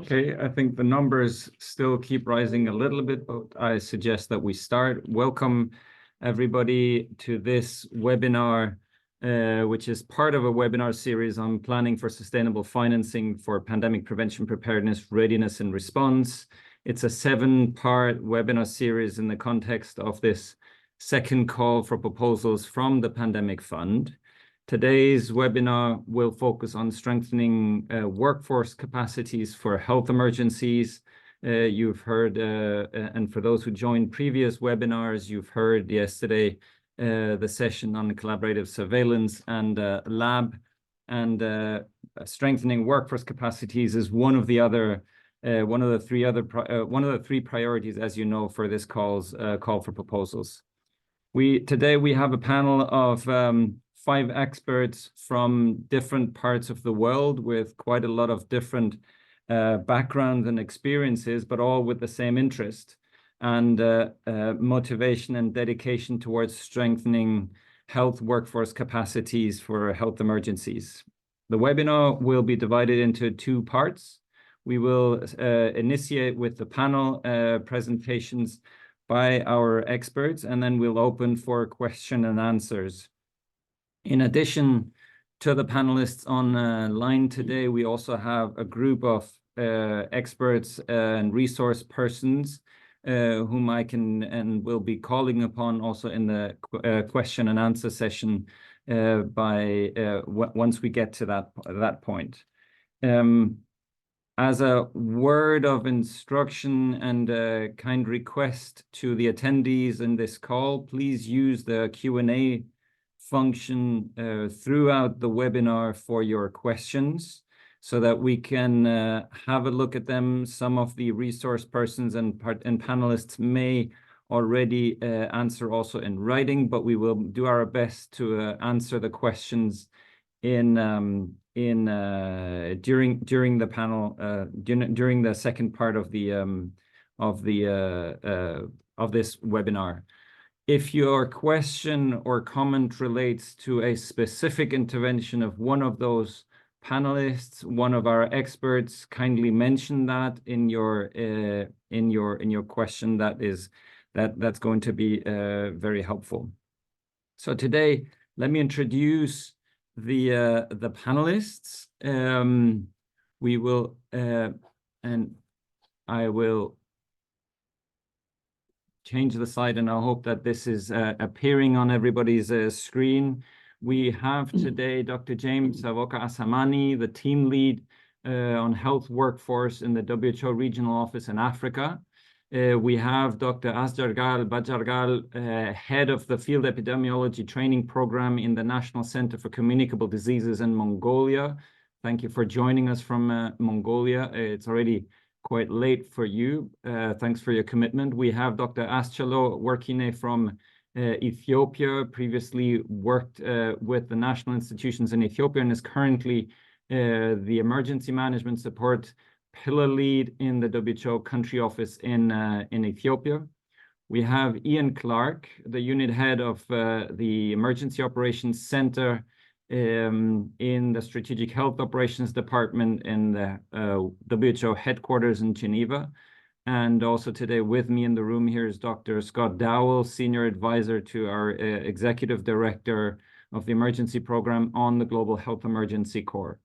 Okay, I think the numbers still keep rising a little bit, but I suggest that we start. Welcome everybody to this webinar, which is part of a webinar series on planning for sustainable financing for pandemic prevention, preparedness, readiness, and response. It's a 7-part webinar series in the context of this second call for proposals from the Pandemic Fund. Today's webinar will focus on strengthening workforce capacities for health emergencies. You've heard, and for those who joined previous webinars, you've heard yesterday the session on collaborative surveillance and lab, and strengthening workforce capacities is one of the three priorities, as you know, for this call for proposals. Today we have a panel of 5 experts from different parts of the world with quite a lot of different backgrounds and experiences, but all with the same interest and motivation and dedication towards strengthening health workforce capacities for health emergencies. The webinar will be divided into 2 parts. We will initiate with the panel presentations by our experts, and then we'll open for question and answers. In addition to the panelists online today, we also have a group of experts and resource persons whom I can and will be calling upon also in the question and answer session once we get to that point. As a word of instruction and a kind request to the attendees in this call, please use the Q&A function throughout the webinar for your questions so that we can have a look at them. Some of the resource persons and panelists may already answer also in writing, but we will do our best to answer the questions during the panel during the second part of this webinar. If your question or comment relates to a specific intervention of one of those panelists, one of our experts, kindly mention that in your question. That's going to be very helpful. So today, let me introduce the panelists. We will and I will change the slide, and I hope that this is appearing on everybody's screen. We have today Dr. James Savoka-Assamani, the team lead on health workforce in the WHO Regional Office in Africa. We have Dr. Asjargal Bajargal, head of the Field Epidemiology Training Program in the National Center for Communicable Diseases in Mongolia. Thank you for joining us from Mongolia. It's already quite late for you. Thanks for your commitment. We have Dr. Asçalo Workine from Ethiopia, previously worked with the national institutions in Ethiopia and is currently the emergency management support pillar lead in the WHO country office in Ethiopia. We have Ian Clark, the unit head of the Emergency Operations Center in the Strategic Health Operations Department in the WHO headquarters in Geneva. And also today with me in the room here is Dr. Scott Dowell, Senior Advisor to our Executive Director of the Emergency Program on the Global Health Emergency Corps.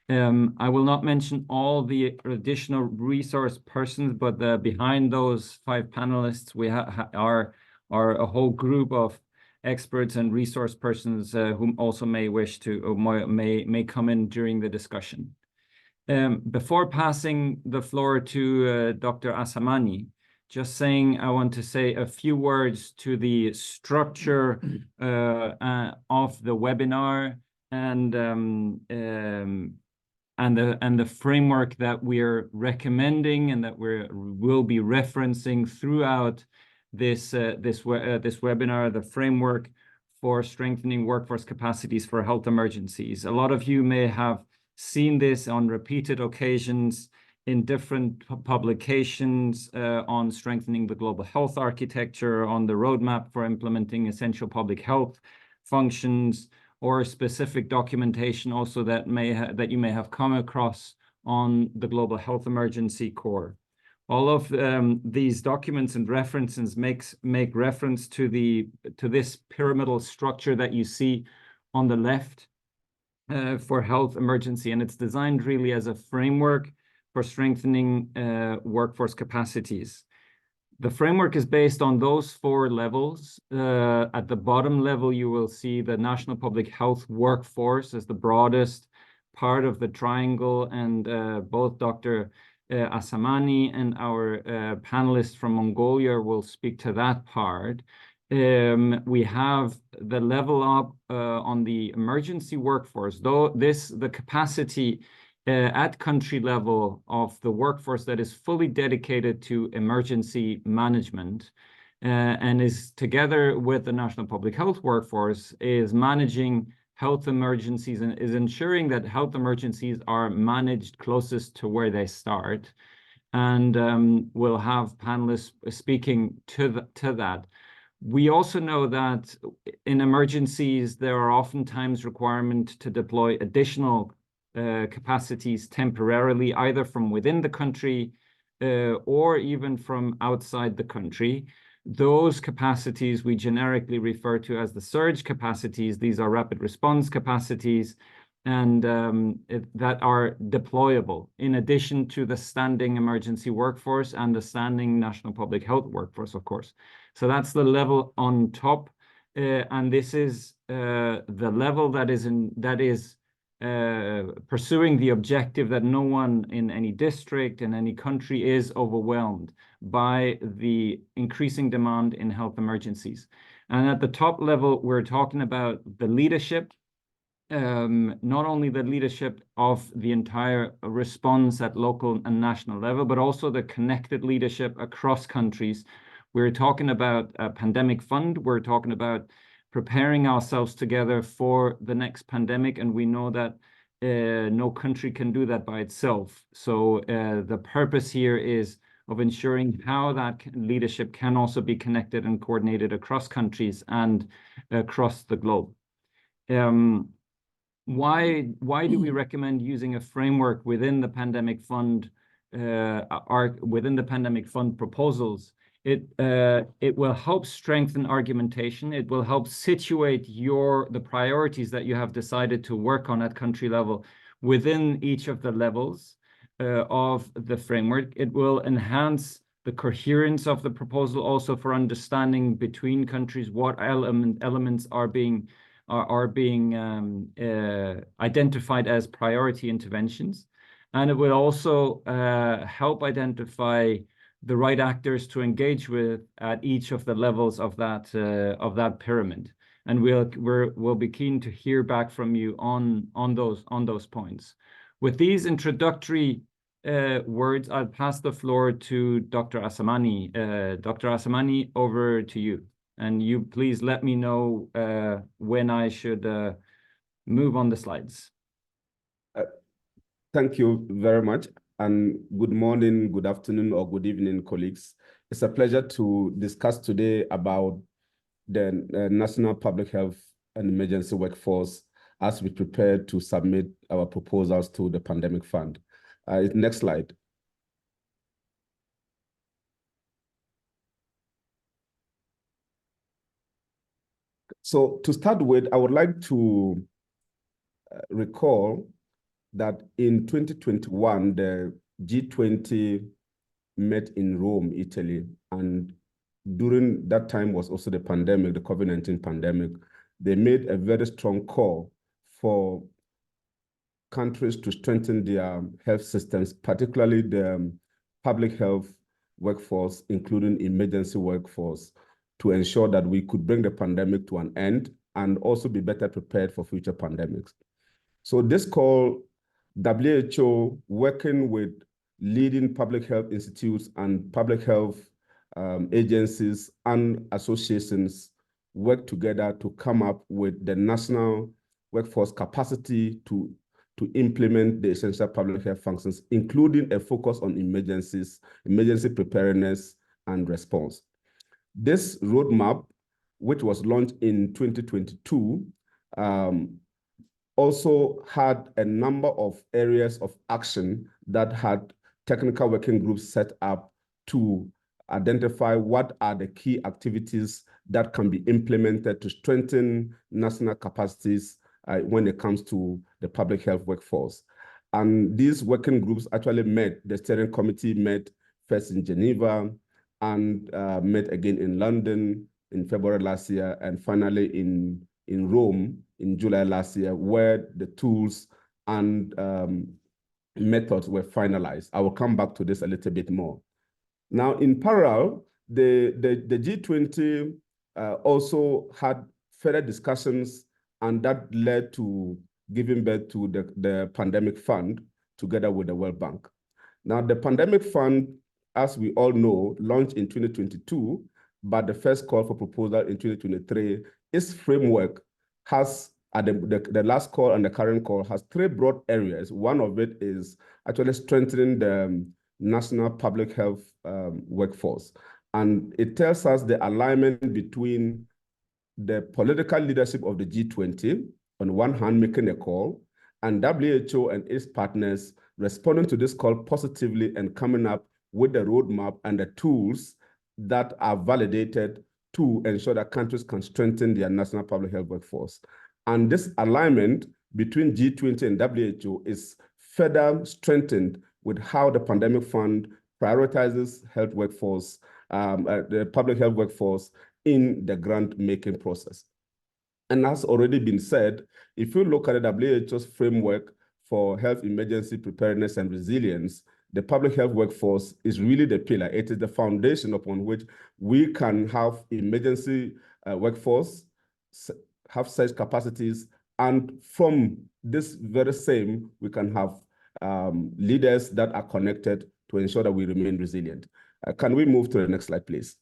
I will not mention all the additional resource persons, but behind those 5 panelists, we are a whole group of experts and resource persons whom also may wish to or may come in during the discussion. Before passing the floor to Dr. Assamani, just saying I want to say a few words to the structure of the webinar and the framework that we're recommending and that will be referencing throughout this webinar, the framework for strengthening workforce capacities for health emergencies. A lot of you may have seen this on repeated occasions in different publications on strengthening the global health architecture, on the roadmap for implementing essential public health functions, or specific documentation also that you may have come across on the global health emergency core. All of these documents and references make reference to this pyramidal structure that you see on the left for health emergency, and it's designed really as a framework for strengthening workforce capacities. The framework is based on those 4 levels. At the bottom level, you will see the national public health workforce as the broadest part of the triangle, and both Dr. Assamani and our panelist from Mongolia will speak to that part. We have the level up on the emergency workforce, though the capacity at country level of the workforce that is fully dedicated to emergency management and is together with the national public health workforce is managing health emergencies and is ensuring that health emergencies are managed closest to where they start. And we'll have panelists speaking to that. We also know that in emergencies, there are oftentimes requirement to deploy additional capacities temporarily, either from within the country or even from outside the country. Those capacities we generically refer to as the surge capacities. These are rapid response capacities, and that are deployable in addition to the standing emergency workforce and the standing national public health workforce, of course. So that's the level on top, and this is the level that is pursuing the objective that no one in any district, in any country, is overwhelmed by the increasing demand in health emergencies. And at the top level, we're talking about the leadership, not only the leadership of the entire response at local and national level, but also the connected leadership across countries. We're talking about a pandemic fund. We're talking about preparing ourselves together for the next pandemic, and we know that no country can do that by itself. So the purpose here is of ensuring how that leadership can also be connected and coordinated across countries and across the globe. Why do we recommend using a framework within the pandemic fund, within the pandemic fund proposals? It will help strengthen argumentation. It will help situate the priorities that you have decided to work on at country level within each of the levels of the framework. It will enhance the coherence of the proposal, also for understanding between countries what elements are being identified as priority interventions. And it will also help identify the right actors to engage with at each of the levels of that pyramid. And we'll be keen to hear back from you on those points. With these introductory words, I'll pass the floor to Dr. Assamani. Dr. Assamani, over to you. And you please let me know when I should move on the slides. Thank you very much. And good morning, good afternoon, or good evening, colleagues. It's a pleasure to discuss today about the National Public Health and Emergency Workforce as we prepare to submit our proposals to the Pandemic Fund. Next slide. So to start with, I would like to recall that in 2021, the G20 met in Rome, Italy, and during that time was also the pandemic, the COVID-19 pandemic. They made a very strong call for countries to strengthen their health systems, particularly the public health workforce, including emergency workforce, to ensure that we could bring the pandemic to an end and also be better prepared for future pandemics. So this call, WHO, working with leading public health institutes and public health agencies and associations, work together to come up with the national workforce capacity to implement the essential public health functions, including a focus on emergencies, emergency preparedness and response. This roadmap, which was launched in 2022, also had a number of areas of action that had technical working groups set up to identify what are the key activities that can be implemented to strengthen national capacities when it comes to the public health workforce. And these working groups actually met, the steering committee met first in Geneva and met again in London in February last year, and finally in Rome in July last year, where the tools and methods were finalized. I will come back to this a little bit more. Now, in parallel, the G20 also had further discussions, and that led to giving birth to the Pandemic Fund together with the World Bank. Now, the Pandemic Fund, as we all know, launched in 2022, but the first call for proposal in 2023, its framework has, at the last call and the current call, has three broad areas. One of it is actually strengthening the national public health workforce. And it tells us the alignment between the political leadership of the G20, on one hand, making a call, and WHO and its partners responding to this call positively and coming up with the roadmap and the tools that are validated to ensure that countries can strengthen their national public health workforce. And this alignment between G20 and WHO is further strengthened with how the Pandemic Fund prioritizes health workforce, the public health workforce in the grant-making process. And as already been said, if you look at the WHO's framework for health emergency preparedness and resilience, the public health workforce is really the pillar. It is the foundation upon which we can have emergency workforce, have such capacities, and from this very same, we can have leaders that are connected to ensure that we remain resilient. Can we move to the next slide, please?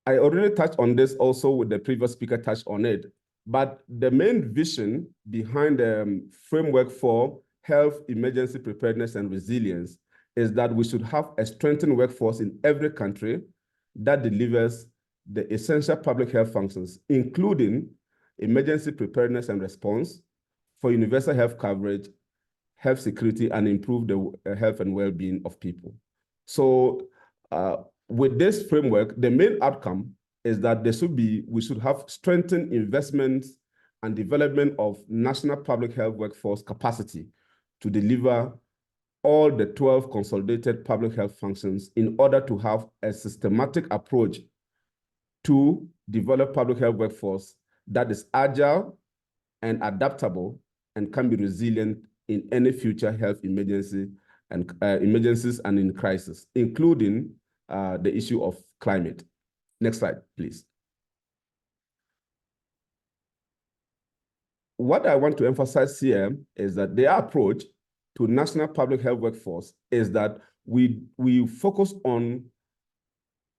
I already touched on this also with the previous speaker touched on it, but the main vision behind the framework for health emergency preparedness and resilience is that we should have a strengthened workforce in every country that delivers the essential public health functions, including emergency preparedness and response for universal health coverage, health security, and improve the health and well-being of people. So with this framework, the main outcome is that we should have strengthened investments and development of national public health workforce capacity to deliver all the 12 consolidated public health functions in order to have a systematic approach to develop public health workforce that is agile and adaptable and can be resilient in any future health emergency and emergencies and in crisis, including the issue of climate. Next slide, please. What I want to emphasize here is that the approach to national public health workforce is that we focus on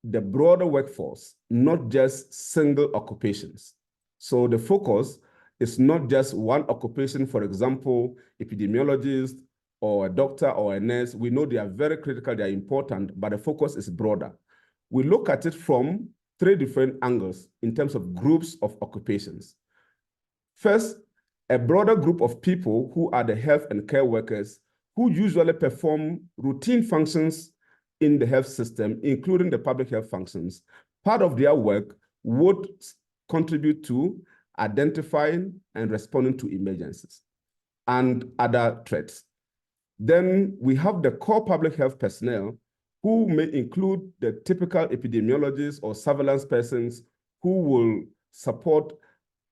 the broader workforce, not just single occupations. So the focus is not just one occupation, for example, epidemiologist or a doctor or a nurse. We know they are very critical, they are important, but the focus is broader. We look at it from three different angles in terms of groups of occupations. First, a broader group of people who are the health and care workers who usually perform routine functions in the health system, including the public health functions. Part of their work would contribute to identifying and responding to emergencies and other threats. Then we have the core public health personnel who may include the typical epidemiologists or surveillance persons who will support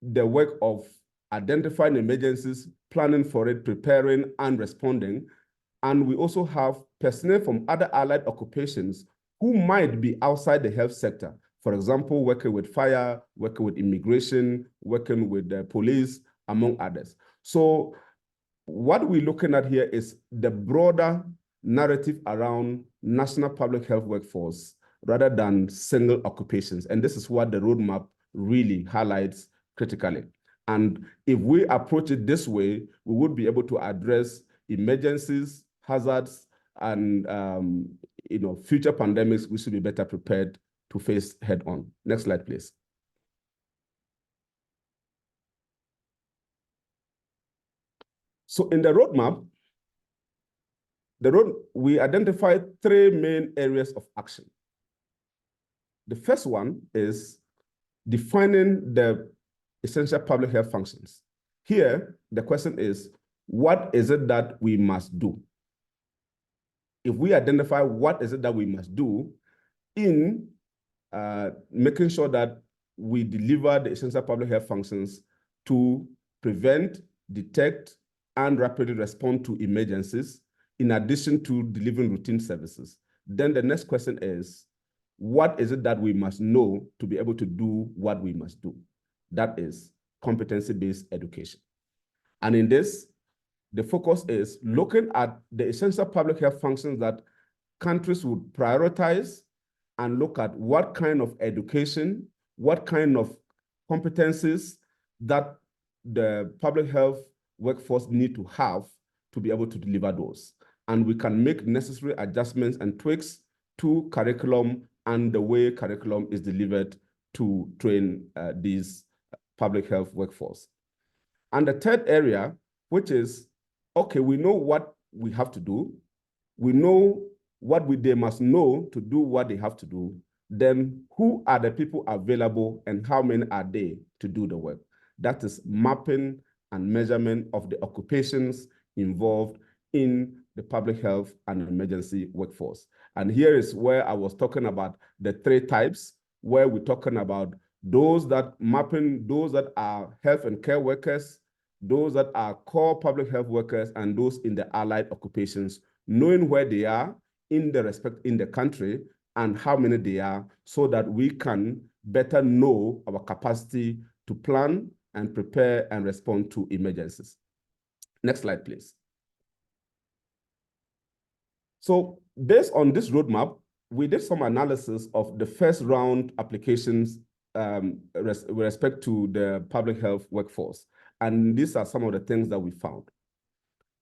the work of identifying emergencies, planning for it, preparing and responding. And we also have personnel from other allied occupations who might be outside the health sector. For example, working with fire, working with immigration, working with the police, among others. So what we're looking at here is the broader narrative around national public health workforce rather than single occupations. And this is what the roadmap really highlights critically. And if we approach it this way, we would be able to address emergencies, hazards, and future pandemics we should be better prepared to face head on. Next slide, please. So in the roadmap, we identified 3 main areas of action. The first one is defining the essential public health functions. Here, the question is, what is it that we must do? If we identify what is it that we must do in making sure that we deliver the essential public health functions to prevent, detect, and rapidly respond to emergencies, in addition to delivering routine services, then the next question is, what is it that we must know to be able to do what we must do? That is competency-based education. And in this, the focus is looking at the essential public health functions that countries would prioritize and look at what kind of education, what kind of competencies that the public health workforce need to have to be able to deliver those. And we can make necessary adjustments and tweaks to curriculum and the way curriculum is delivered to train these public health workforce. And the third area, which is, okay, we know what we have to do. We know what they must know to do what they have to do. Then who are the people available and how many are they to do the work? That is mapping and measurement of the occupations involved in the public health and emergency workforce. And here is where I was talking about the 3 types, where we're talking about those that mapping, those that are health and care workers, those that are core public health workers, and those in the allied occupations, knowing where they are in the country and how many they are, so that we can better know our capacity to plan and prepare and respond to emergencies. Next slide, please. So based on this roadmap, we did some analysis of the first round applications with respect to the public health workforce. And these are some of the things that we found.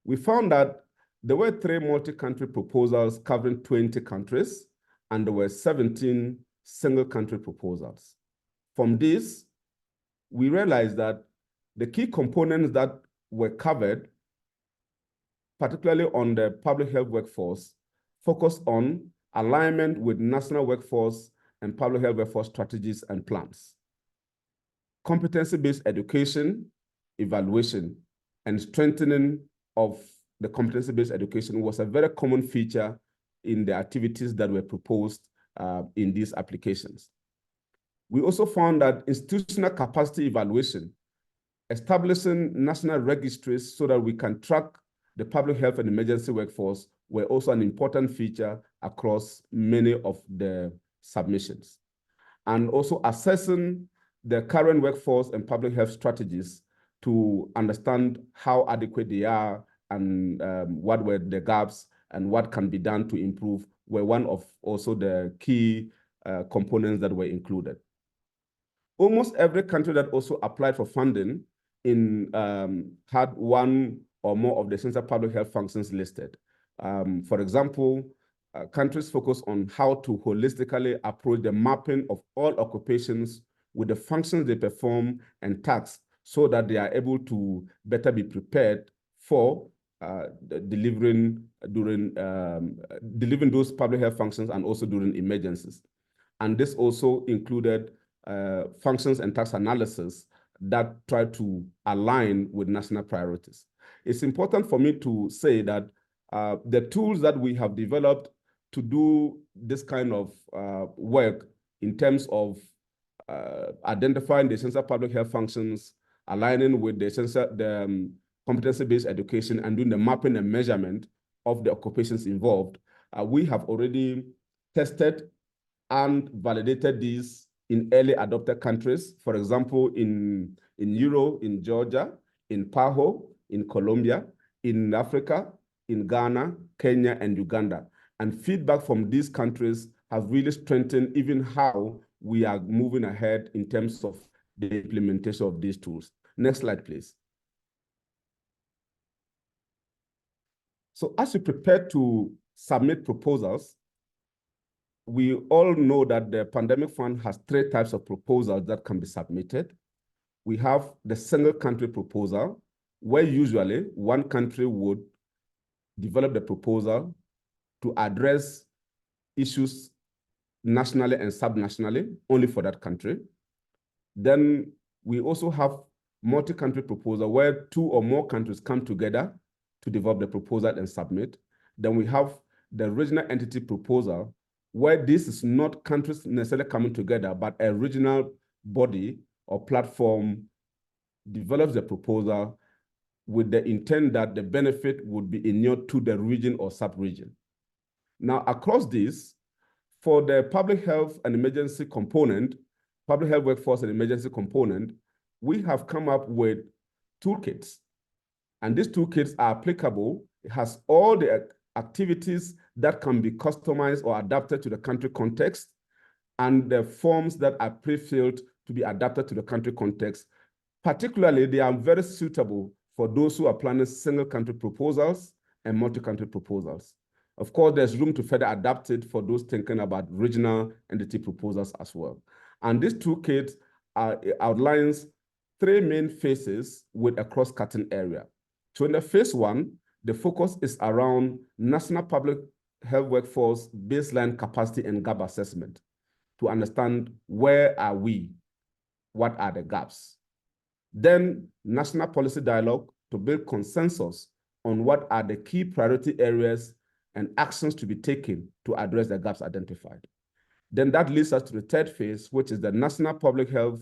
We found that there were 3 multi-country proposals covering 20 countries, and there were 17 single country proposals. From this, we realized that the key components that were covered, particularly on the public health workforce, focus on alignment with national workforce and public health workforce strategies and plans. Competency-based education, evaluation, and strengthening of the competency-based education was a very common feature in the activities that were proposed in these applications. We also found that institutional capacity evaluation, establishing national registries so that we can track the public health and emergency workforce, were also an important feature across many of the submissions. And also assessing the current workforce and public health strategies to understand how adequate they are and what were the gaps and what can be done to improve were one of also the key components that were included. Almost every country that also applied for funding had one or more of the essential public health functions listed. For example, countries focus on how to holistically approach the mapping of all occupations with the functions they perform and tasks, so that they are able to better be prepared for delivering those public health functions and also during emergencies. And this also included functions and task analysis that try to align with national priorities. It's important for me to say that the tools that we have developed to do this kind of work in terms of identifying the essential public health functions, aligning with the competency-based education, and doing the mapping and measurement of the occupations involved, we have already tested and validated these in early adopter countries. For example, in Euro, in Georgia, in PAHO, in Colombia, in Africa, in Ghana, Kenya, and Uganda. And feedback from these countries have really strengthened even how we are moving ahead in terms of the implementation of these tools. Next slide, please. So as we prepare to submit proposals, we all know that the Pandemic Fund has 3 types of proposals that can be submitted. We have the single country proposal, where usually one country would develop the proposal to address issues nationally and subnationally, only for that country. Then we also have multi-country proposal where 2 or more countries come together to develop the proposal and submit. Then we have the regional entity proposal, where this is not countries necessarily coming together, but a regional body or platform develops the proposal with the intent that the benefit would be inured to the region or sub-region. Now, across this, for the public health and emergency component, public health workforce and emergency component, we have come up with toolkits. And these toolkits are applicable. It has all the activities that can be customized or adapted to the country context, and the forms that are pre-filled to be adapted to the country context. Particularly, they are very suitable for those who are planning single country proposals and multi-country proposals. Of course, there's room to further adapt it for those thinking about regional entity proposals as well. And this toolkit outlines 3 main phases with a cross-cutting area. So in the phase 1, the focus is around national public health workforce baseline capacity and gap assessment to understand where are we, what are the gaps. Then national policy dialogue to build consensus on what are the key priority areas and actions to be taken to address the gaps identified. Then that leads us to the 3rd phase, which is the national public health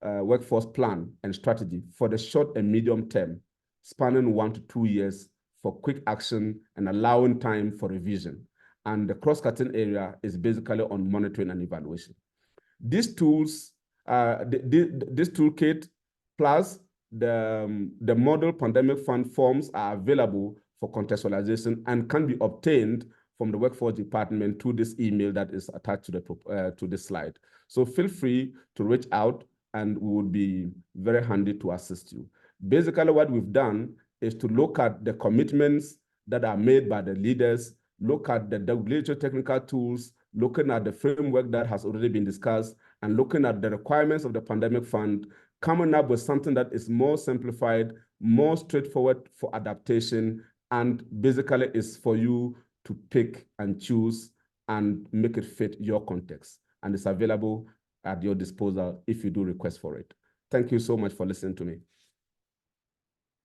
workforce plan and strategy for the short and medium term, spanning 1 to 2 years for quick action and allowing time for revision. And the cross-cutting area is basically on monitoring and evaluation. These tools, this toolkit plus the model pandemic fund forms are available for contextualization and can be obtained from the workforce department to this email that is attached to this slide. So feel free to reach out and we would be very handy to assist you. Basically, what we've done is to look at the commitments that are made by the leaders, look at the regulatory technical tools, looking at the framework that has already been discussed, and looking at the requirements of the pandemic fund, coming up with something that is more simplified, more straightforward for adaptation, and basically is for you to pick and choose and make it fit your context. And it's available at your disposal if you do request for it. Thank you so much for listening to me.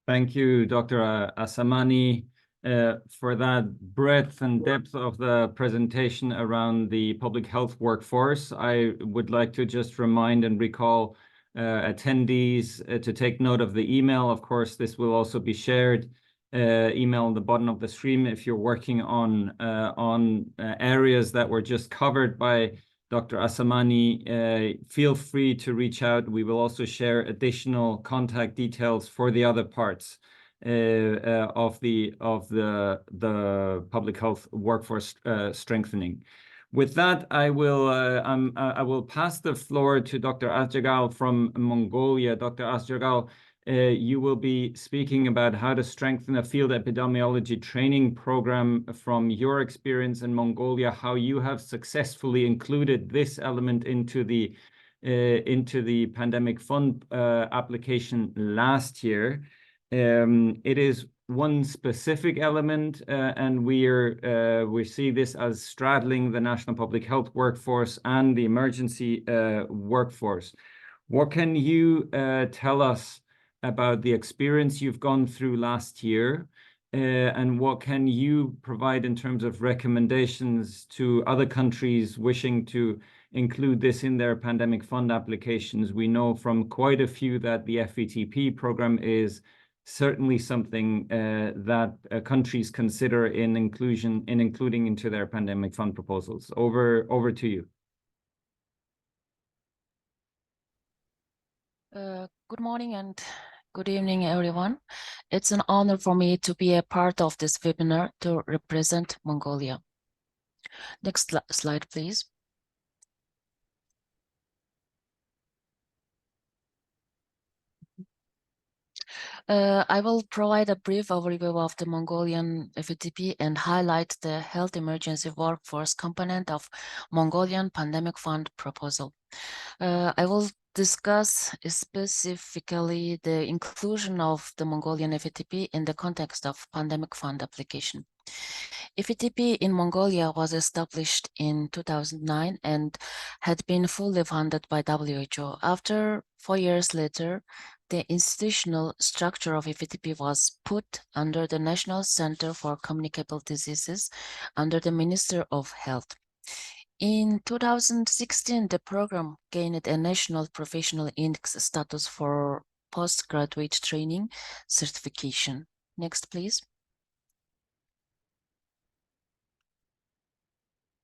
Thank you, Dr. Assamani, for that breadth and depth of the presentation around the public health workforce. I would like to just remind and recall attendees to take note of the email. Of course, this will also be shared. Email on the bottom of the stream if you're working on areas that were just covered by Dr. Assamani. Feel free to reach out. We will also share additional contact details for the other parts of the public health workforce strengthening. With that, I will pass the floor to Dr. Asjagal from Mongolia. Dr. Asjagal, you will be speaking about how to strengthen a field epidemiology training program from your experience in Mongolia, how you have successfully included this element into the pandemic fund application last year. It is one specific element, and we see this as straddling the national public health workforce and the emergency workforce. What can you tell us about the experience you've gone through last year, and what can you provide in terms of recommendations to other countries wishing to include this in their pandemic fund applications? We know from quite a few that the FETP program is certainly something that countries consider in including into their pandemic fund proposals. Over to you. Good morning and good evening, everyone. It's an honor for me to be a part of this webinar to represent Mongolia. Next slide, please. I will provide a brief overview of the Mongolian FATP and highlight the health emergency workforce component of Mongolian Pandemic Fund proposal. I will discuss specifically the inclusion of the Mongolian FATP in the context of Pandemic Fund application. FATP in Mongolia was established in 2009 and had been fully funded by WHO. After 4 years later, the institutional structure of FATP was put under the National Center for Communicable Diseases under the Ministry of Health. In 2016, the program gained a National Professional Index status for postgraduate training certification. Next, please.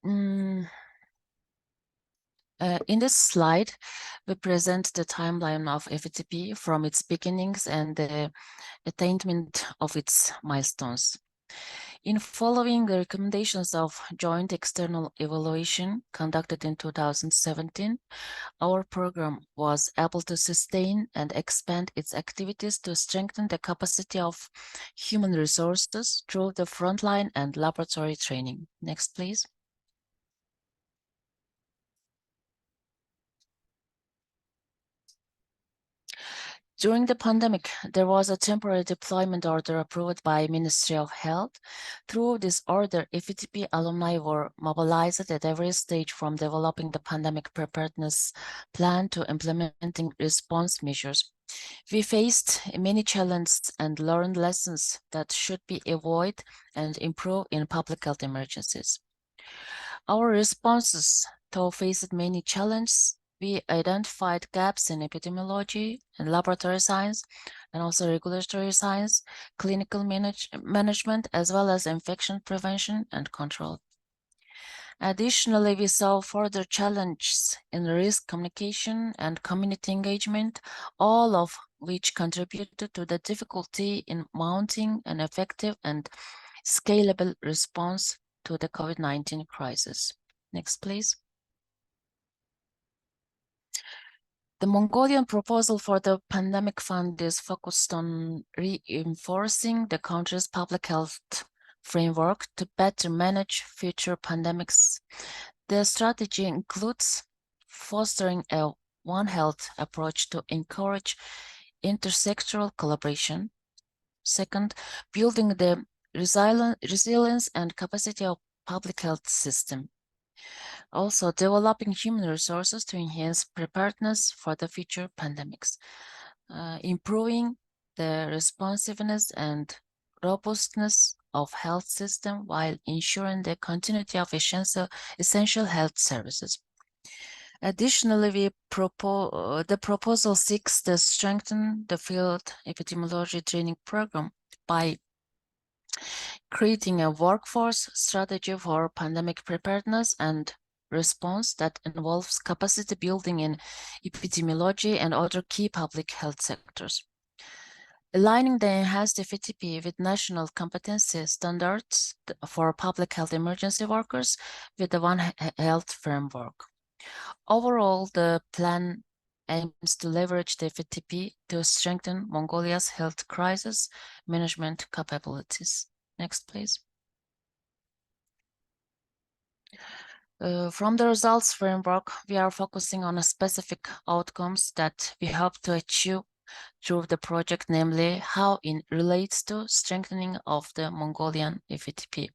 In this slide, we present the timeline of FATP from its beginnings and the attainment of its milestones. In following the recommendations of joint external evaluation conducted in 2017, our program was able to sustain and expand its activities to strengthen the capacity of human resources through the frontline and laboratory training. Next, please. During the pandemic, there was a temporary deployment order approved by Ministry of Health. Through this order, FATP alumni were mobilized at every stage from developing the pandemic preparedness plan to implementing response measures. We faced many challenges and learned lessons that should be avoided and improved in public health emergencies. Our responses, though faced many challenges, we identified gaps in epidemiology and laboratory science, and also regulatory science, clinical management, as well as infection prevention and control. Additionally, we saw further challenges in risk communication and community engagement, all of which contributed to the difficulty in mounting an effective and scalable response to the COVID-19 crisis. Next, please. The Mongolian proposal for the pandemic fund is focused on reinforcing the country's public health framework to better manage future pandemics. The strategy includes fostering a One Health approach to encourage intersectoral collaboration. Second, building the resilience and capacity of public health system. Also, developing human resources to enhance preparedness for the future pandemics. Improving the responsiveness and robustness of health system while ensuring the continuity of essential health services. Additionally, the proposal seeks to strengthen the field epidemiology training program by creating a workforce strategy for pandemic preparedness and response that involves capacity building in epidemiology and other key public health sectors. Aligning the enhanced FATP with national competency standards for public health emergency workers with the One Health framework. Overall, the plan aims to leverage the FATP to strengthen Mongolia's health crisis management capabilities. Next, please. From the results framework, we are focusing on specific outcomes that we hope to achieve through the project, namely how it relates to strengthening of the Mongolian FATP.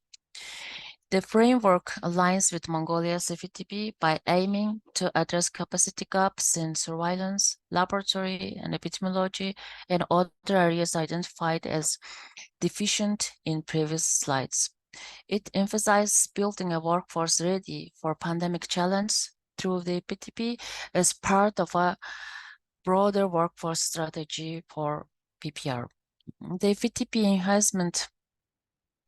The framework aligns with Mongolia's FATP by aiming to address capacity gaps in surveillance, laboratory, and epidemiology, and other areas identified as deficient in previous slides. It emphasizes building a workforce ready for pandemic challenge through the FATP as part of a broader workforce strategy for PPR. The FATP enhancement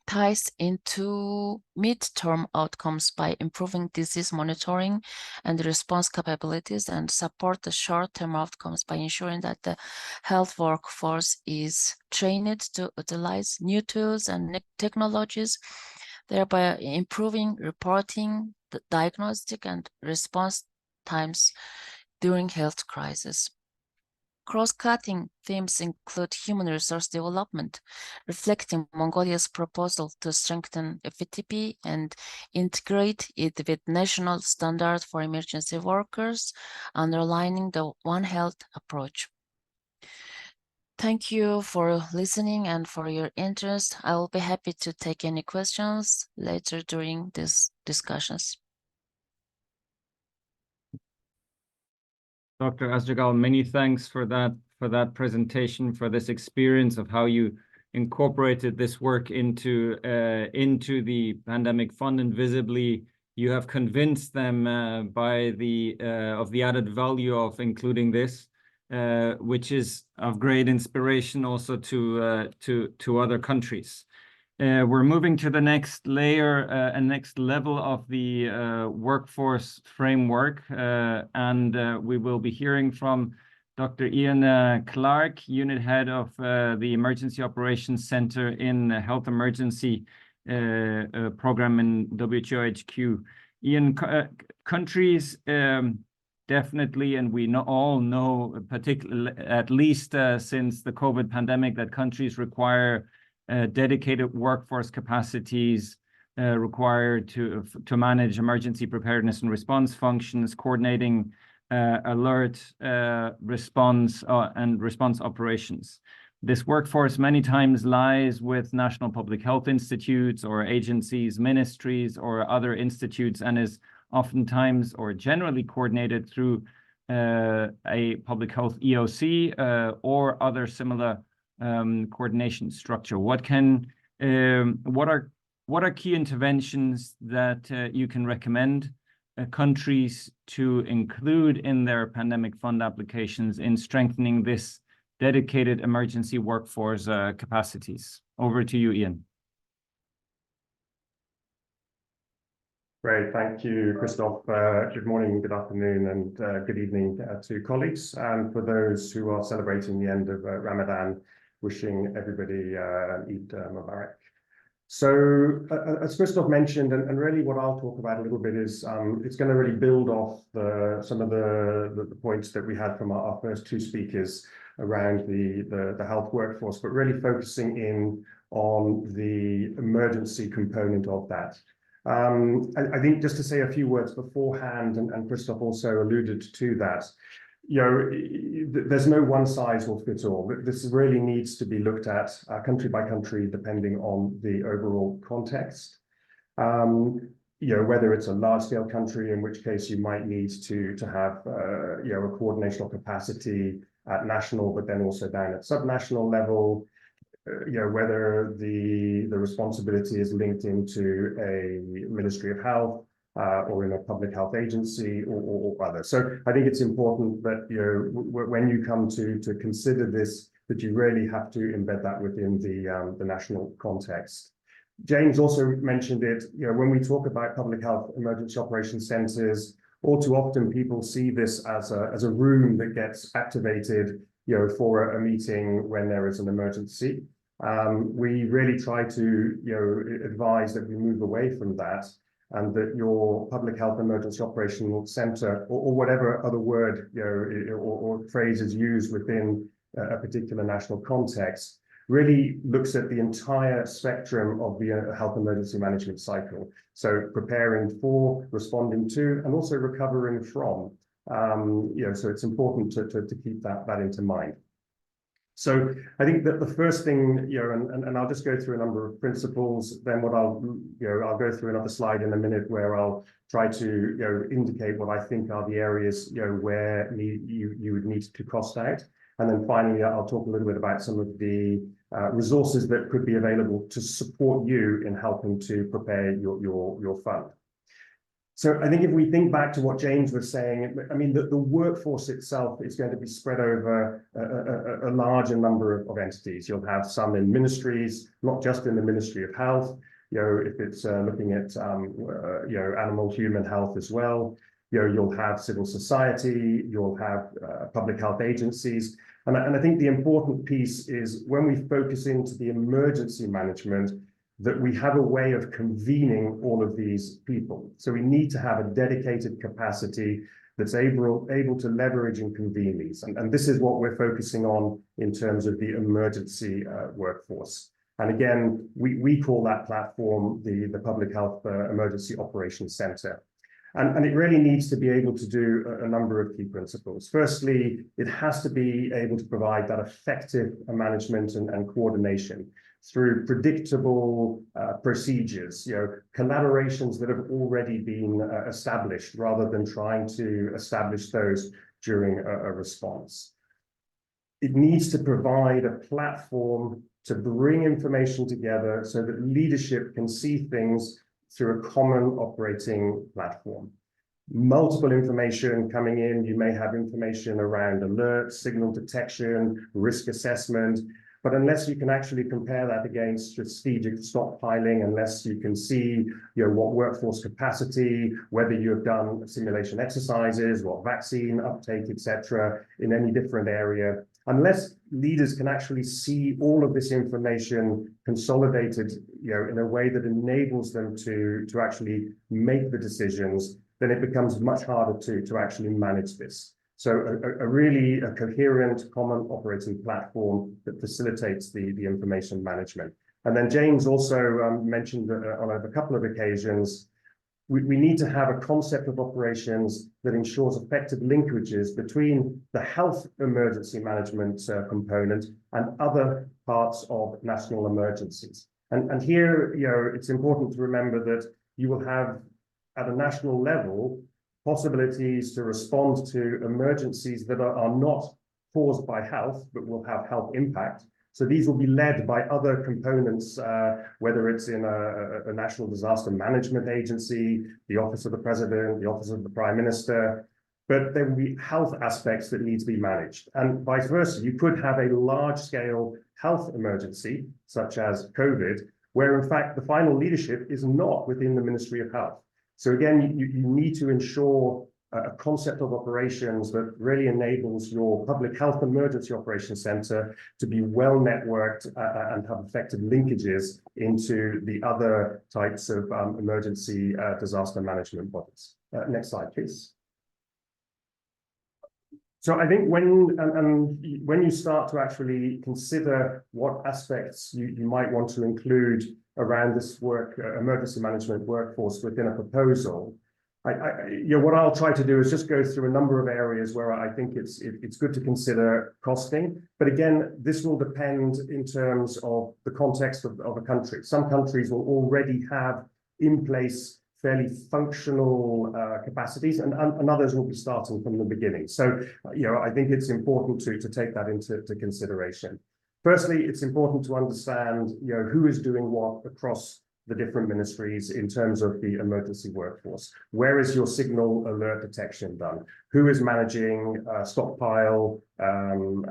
ties into mid-term outcomes by improving disease monitoring and response capabilities, and support the short-term outcomes by ensuring that the health workforce is trained to utilize new tools and technologies, thereby improving reporting, the diagnostic and response times during health crisis. Cross-cutting themes include human resource development, reflecting Mongolia's proposal to strengthen FTP and integrate it with national standards for emergency workers, underlining the One Health approach. Thank you for listening and for your interest. I will be happy to take any questions later during these discussions. Dr. Asjagal, many thanks for that presentation, for this experience of how you incorporated this work into the pandemic fund, and visibly you have convinced them by the of the added value of including this, which is of great inspiration also to other countries. We're moving to the next layer and next level of the workforce framework, and we will be hearing from Dr. Ian Clark, Unit Head of the Emergency Operations Center in the Health Emergency Program in WHO HQ. Ian, countries definitely, and we all know, particularly at least since the COVID pandemic, that countries require dedicated workforce capacities required to manage emergency preparedness and response functions, coordinating alert response and response operations. This workforce many times lies with national public health institutes or agencies, ministries, or other institutes, and is oftentimes or generally coordinated through a public health EOC or other similar coordination structure. What are key interventions that you can recommend countries to include in their pandemic fund applications in strengthening this dedicated emergency workforce capacities? Over to you, Ian. Great, thank you, Christoph. Good morning, good afternoon, and good evening to colleagues. And for those who are celebrating the end of Ramadan, wishing everybody Eid Mubarak. So as Christoph mentioned, and really what I'll talk about a little bit is it's going to really build off some of the points that we had from our first two speakers around the health workforce, but really focusing in on the emergency component of that. I think just to say a few words beforehand, and Christoph also alluded to that, you know, there's no one size will fit all. This really needs to be looked at country by country, depending on the overall context. You know, whether it's a large-scale country, in which case you might need to have you know, a coordinational capacity at national, but then also down at subnational level. You know, whether the responsibility is linked into a Ministry of Health or in a public health agency or other. So I think it's important that, you know, when you come to consider this, that you really have to embed that within the national context. James also mentioned it, you know, when we talk about public health emergency operations centers, all too often people see this as a room that gets activated, you know, for a meeting when there is an emergency. We really try to, you know, advise that we move away from that, and that your public health emergency operational center, or whatever other word, you know, or phrase is used within a particular national context, really looks at the entire spectrum of the health emergency management cycle. So preparing for, responding to, and also recovering from. You know, so it's important to keep that into mind. So I think that the first thing, you know, and I'll just go through a number of principles, then what I'll go through another slide in a minute where I'll try to, you know, indicate what I think are the areas, you know, where you would need to cost out. And then finally, I'll talk a little bit about some of the resources that could be available to support you in helping to prepare your fund. So I think if we think back to what James was saying, I mean, the workforce itself is going to be spread over a larger number of entities. You'll have some in ministries, not just in the Ministry of Health, you know, if it's looking at, you know, animal human health as well. You know, you'll have civil society, you'll have public health agencies. And I think the important piece is when we focus into the emergency management, that we have a way of convening all of these people. So we need to have a dedicated capacity that's able to leverage and convene these. And this is what we're focusing on in terms of the emergency workforce. And again, we call that platform the Public Health Emergency Operations Center. And it really needs to be able to do a number of key principles. Firstly, it has to be able to provide that effective management and coordination through predictable procedures, collaborations that have already been established, rather than trying to establish those during a response. It needs to provide a platform to bring information together so that leadership can see things through a common operating platform. Multiple information coming in. You may have information around alerts, signal detection, risk assessment, but unless you can actually compare that against strategic stockpiling, unless you can see what workforce capacity, whether you have done simulation exercises, what vaccine uptake, etc., in any different area, unless leaders can actually see all of this information consolidated in a way that enables them to actually make the decisions, then it becomes much harder to actually manage this. So a really coherent common operating platform that facilitates the information management. And then James also mentioned on a couple of occasions, we need to have a concept of operations that ensures effective linkages between the health emergency management component and other parts of national emergencies. And here, it's important to remember that you will have, at a national level, possibilities to respond to emergencies that are not caused by health, but will have health impact. So these will be led by other components, whether it's in a national disaster management agency, the Office of the President, the Office of the Prime Minister, but there will be health aspects that need to be managed. And vice versa, you could have a large-scale health emergency, such as COVID, where in fact the final leadership is not within the Ministry of Health. So again, you need to ensure a concept of operations that really enables your Public Health Emergency Operations Center to be well networked and have effective linkages into the other types of emergency disaster management bodies. Next slide, please. So I think when you start to actually consider what aspects you might want to include around this emergency management workforce within a proposal, what I'll try to do is just go through a number of areas where I think it's good to consider costing. But again, this will depend in terms of the context of a country. Some countries will already have in place fairly functional capacities, and others will be starting from the beginning. So, I think it's important to take that into consideration. Firstly, it's important to understand, who is doing what across the different ministries in terms of the emergency workforce. Where is your signal alert detection done? Who is managing stockpile and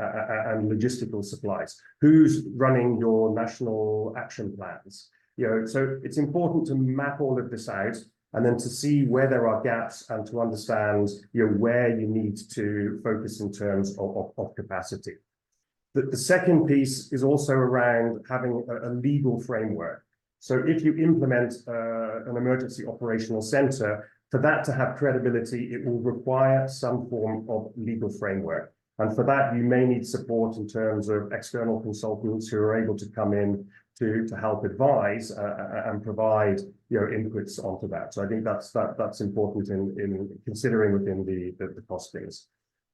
logistical supplies? Who's running your national action plans? So it's important to map all of this out and then to see where there are gaps and to understand, where you need to focus in terms of capacity. The second piece is also around having a legal framework. So if you implement an emergency operational center, for that to have credibility, it will require some form of legal framework. And for that, you may need support in terms of external consultants who are able to come in to help advise and provide inputs onto that. So I think that's important in considering within the costings.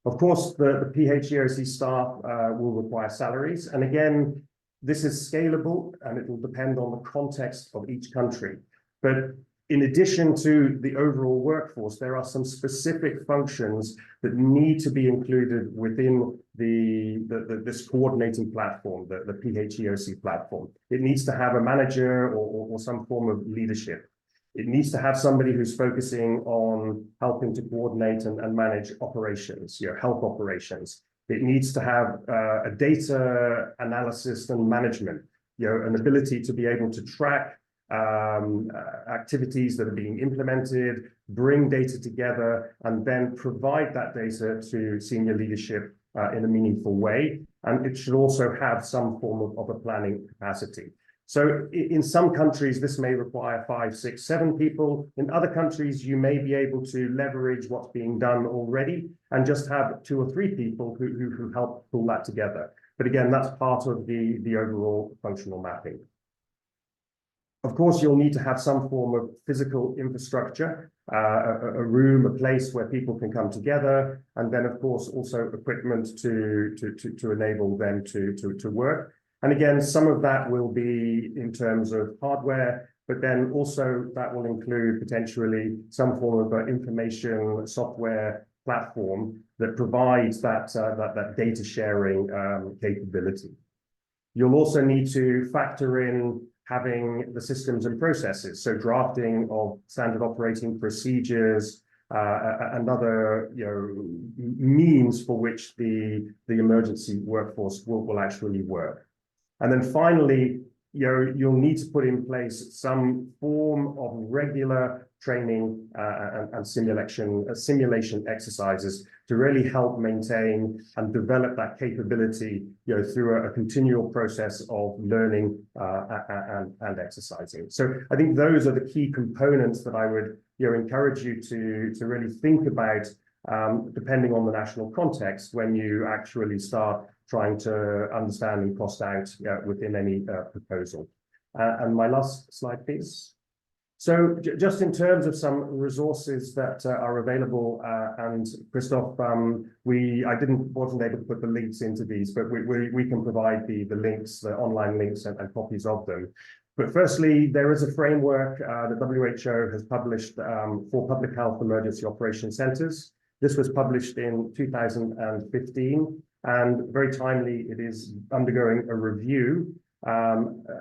Of course, the PHEOC staff will require salaries. And again, this is scalable and it will depend on the context of each country. But in addition to the overall workforce, there are some specific functions that need to be included within this coordinating platform, the PHEOC platform. It needs to have a manager or some form of leadership. It needs to have somebody who's focusing on helping to coordinate and manage operations, health operations. It needs to have a data analysis and management, an ability to be able to track activities that are being implemented, bring data together, and then provide that data to senior leadership in a meaningful way. And it should also have some form of a planning capacity. So in some countries, this may require 5, 6, 7 people. In other countries, you may be able to leverage what's being done already and just have 2 or 3 people who help pull that together. But again, that's part of the overall functional mapping. Of course, you'll need to have some form of physical infrastructure, a room, a place where people can come together, and then, of course, also equipment to enable them to work. And again, some of that will be in terms of hardware, but then also that will include potentially some form of information software platform that provides that data sharing capability. You'll also need to factor in having the systems and processes, so drafting of standard operating procedures and other means for which the emergency workforce will actually work. And then finally, you'll need to put in place some form of regular training and simulation exercises to really help maintain and develop that capability through a continual process of learning and exercising. So I think those are the key components that I would encourage you to really think about, depending on the national context, when you actually start trying to understand and cost out within any proposal. And my last slide, please. So just in terms of some resources that are available, and Christoph, wasn't able to put the links into these, but we can provide the links, the online links and copies of them. But firstly, there is a framework that WHO has published for public health emergency operation centers. This was published in 2015, and very timely, it is undergoing a review,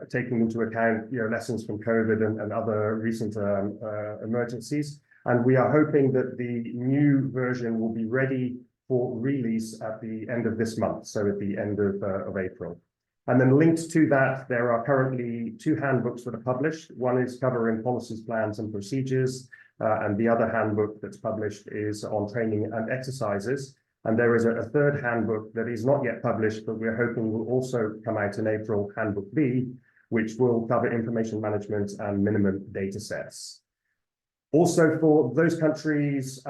taking into account lessons from COVID and other recent emergencies. And we are hoping that the new version will be ready for release at the end of this month, so at the end of April. And then linked to that, there are currently 2 handbooks that are published. One is covering policies, plans, and procedures, and the other handbook that's published is on training and exercises. And there is a third handbook that is not yet published, but we're hoping will also come out in April, Handbook B, which will cover information management and minimum data sets. Also, for those countries,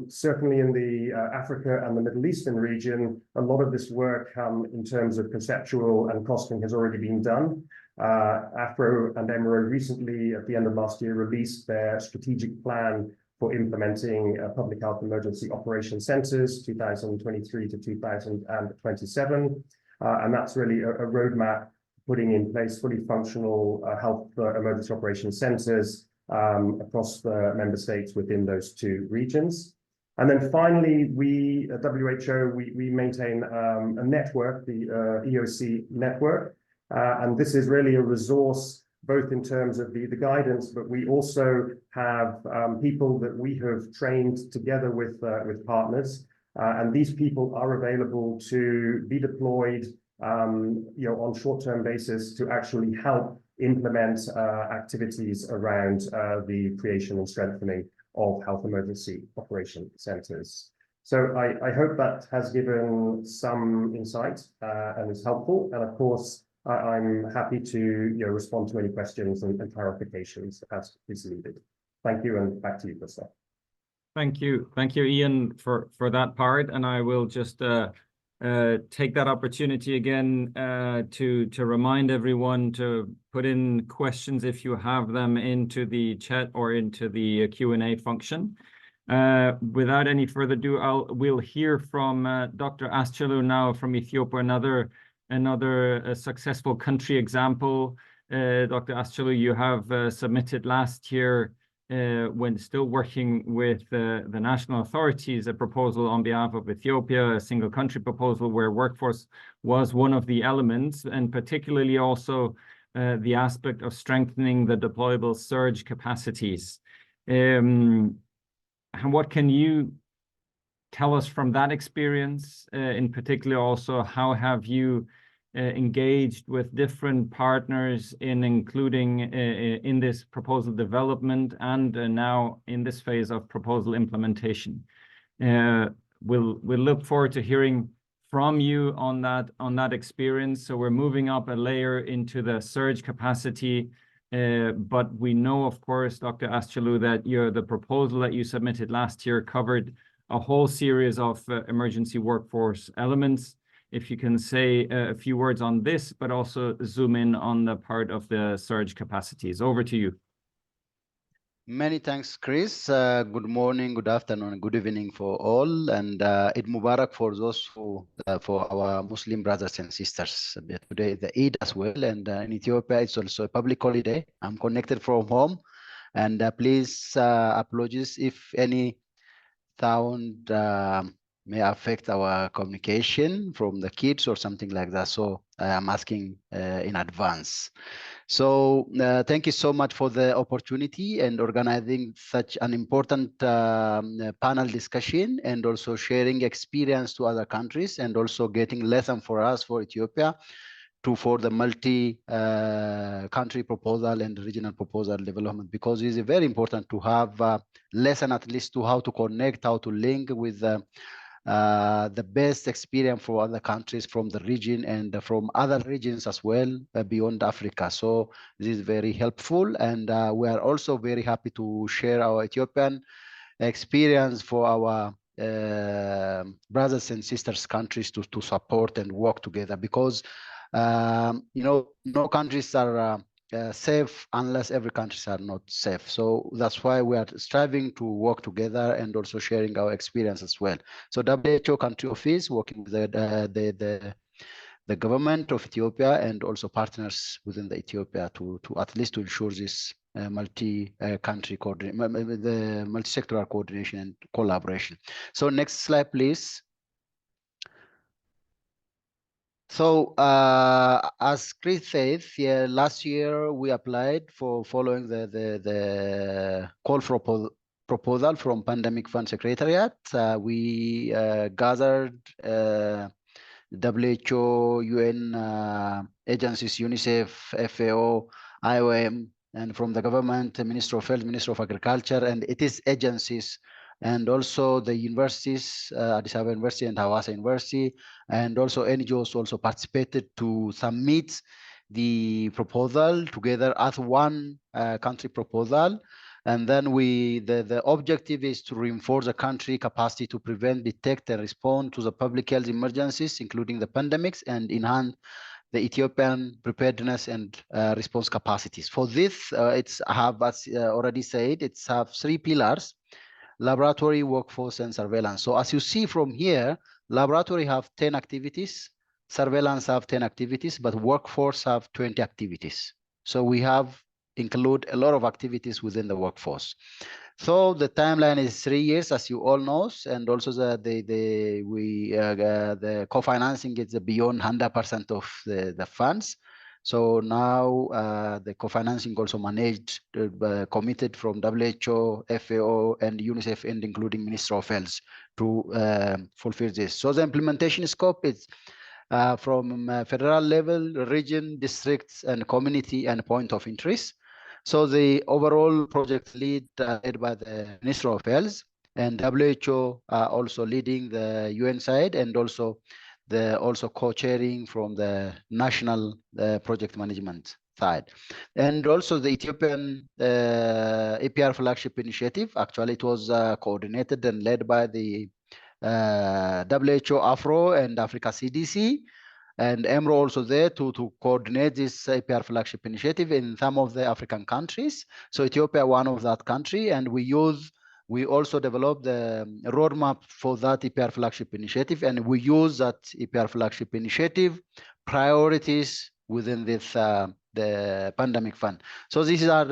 certainly in the Africa and the Middle Eastern region, a lot of this work in terms of conceptual and costing has already been done. AFRO and EMRO recently, at the end of last year, released their strategic plan for implementing public health emergency operation centers, 2023 to 2027. And that's really a roadmap putting in place fully functional health emergency operation centers across the member states within those 2 regions. And then finally, we at WHO, we maintain a network, the EOC network. And this is really a resource both in terms of the guidance, but we also have people that we have trained together with partners, and these people are available to be deployed, on short-term basis to actually help implement activities around the creation and strengthening of health emergency operation centers. So I hope that has given some insight and is helpful. And of course, I'm happy to respond to any questions and clarifications as is needed. Thank you, and back to you, Christoph. Thank you, Ian, for that part. And I will just take that opportunity again to remind everyone to put in questions if you have them into the chat or into the Q&A function. Without any further ado, we'll hear from Dr. Asçalu now from Ethiopia, another successful country example. Dr. Asçalu, you have submitted last year, when still working with the national authorities, a proposal on behalf of Ethiopia, a single country proposal where workforce was one of the elements, and particularly also the aspect of strengthening the deployable surge capacities. And what can you tell us from that experience? In particular, also, how have you engaged with different partners in including in this proposal development and now in this phase of proposal implementation? We'll look forward to hearing from you on that experience. So we're moving up a layer into the surge capacity. But we know, of course, Dr. Aschalu, that the proposal that you submitted last year covered a whole series of emergency workforce elements. If you can say a few words on this, but also zoom in on the part of the surge capacities. Over to you. Many thanks, Chris. Good morning, good afternoon, good evening for all, and Eid Mubarak for those who, for our Muslim brothers and sisters. Today the Eid as well, and in Ethiopia it's also a public holiday. I'm connected from home, and please apologies if any sound may affect our communication from the kids or something like that. So I am asking in advance. So thank you so much for the opportunity and organizing such an important panel discussion, and also sharing experience to other countries, and also getting lesson for us for Ethiopia for the multi-country proposal and regional proposal development, because it is very important to have lesson at least to how to connect, how to link with the best experience for other countries from the region and from other regions as well beyond Africa. So this is very helpful, and we are also very happy to share our Ethiopian experience for our brothers and sisters countries to support and work together, because you know, no countries are safe unless every countries are not safe. So that's why we are striving to work together and also sharing our experience as well. So WHO country office working with the government of Ethiopia and also partners within the Ethiopia to at least to ensure this multi-country coordination, the multi-sectoral coordination and collaboration. So next slide, please. So as Chris said, yeah, last year we applied for following the call for proposal from Pandemic Fund Secretariat. We gathered WHO, UN agencies, UNICEF, FAO, IOM, and from the government, Minister of Health, Minister of Agriculture, and it is agencies, and also the universities, Addis Ababa University and Hawassa University, and also NGOs also participated to submit the proposal together as one country proposal. And then the objective is to reinforce the country capacity to prevent, detect, and respond to the public health emergencies, including the pandemics, and enhance the Ethiopian preparedness and response capacities. For this, it's have, as already said, it's have 3 pillars: laboratory, workforce, and surveillance. So as you see from here, laboratory have 10 activities, surveillance have 10 activities, but workforce have 20 activities. So we have include a lot of activities within the workforce. So the timeline is 3 years, as you all know, and also the co-financing is beyond 100% of the funds. So now the co-financing also managed, committed from WHO, FAO, and UNICEF, and including Ministry of Health to fulfill this. So the implementation scope is from federal level, region, districts, and community and point of interest. So the overall project led by the Minister of Health, and WHO also leading the UN side, and also co-chairing from the national project management side. And also the Ethiopian APR flagship initiative, actually it was coordinated and led by the WHO Afro and Africa CDC, and EMRO also there to coordinate this APR flagship initiative in some of the African countries. So Ethiopia, one of that country, and we also developed the roadmap for that EPR flagship initiative, and we use that EPR flagship initiative priorities within this the pandemic fund. So these are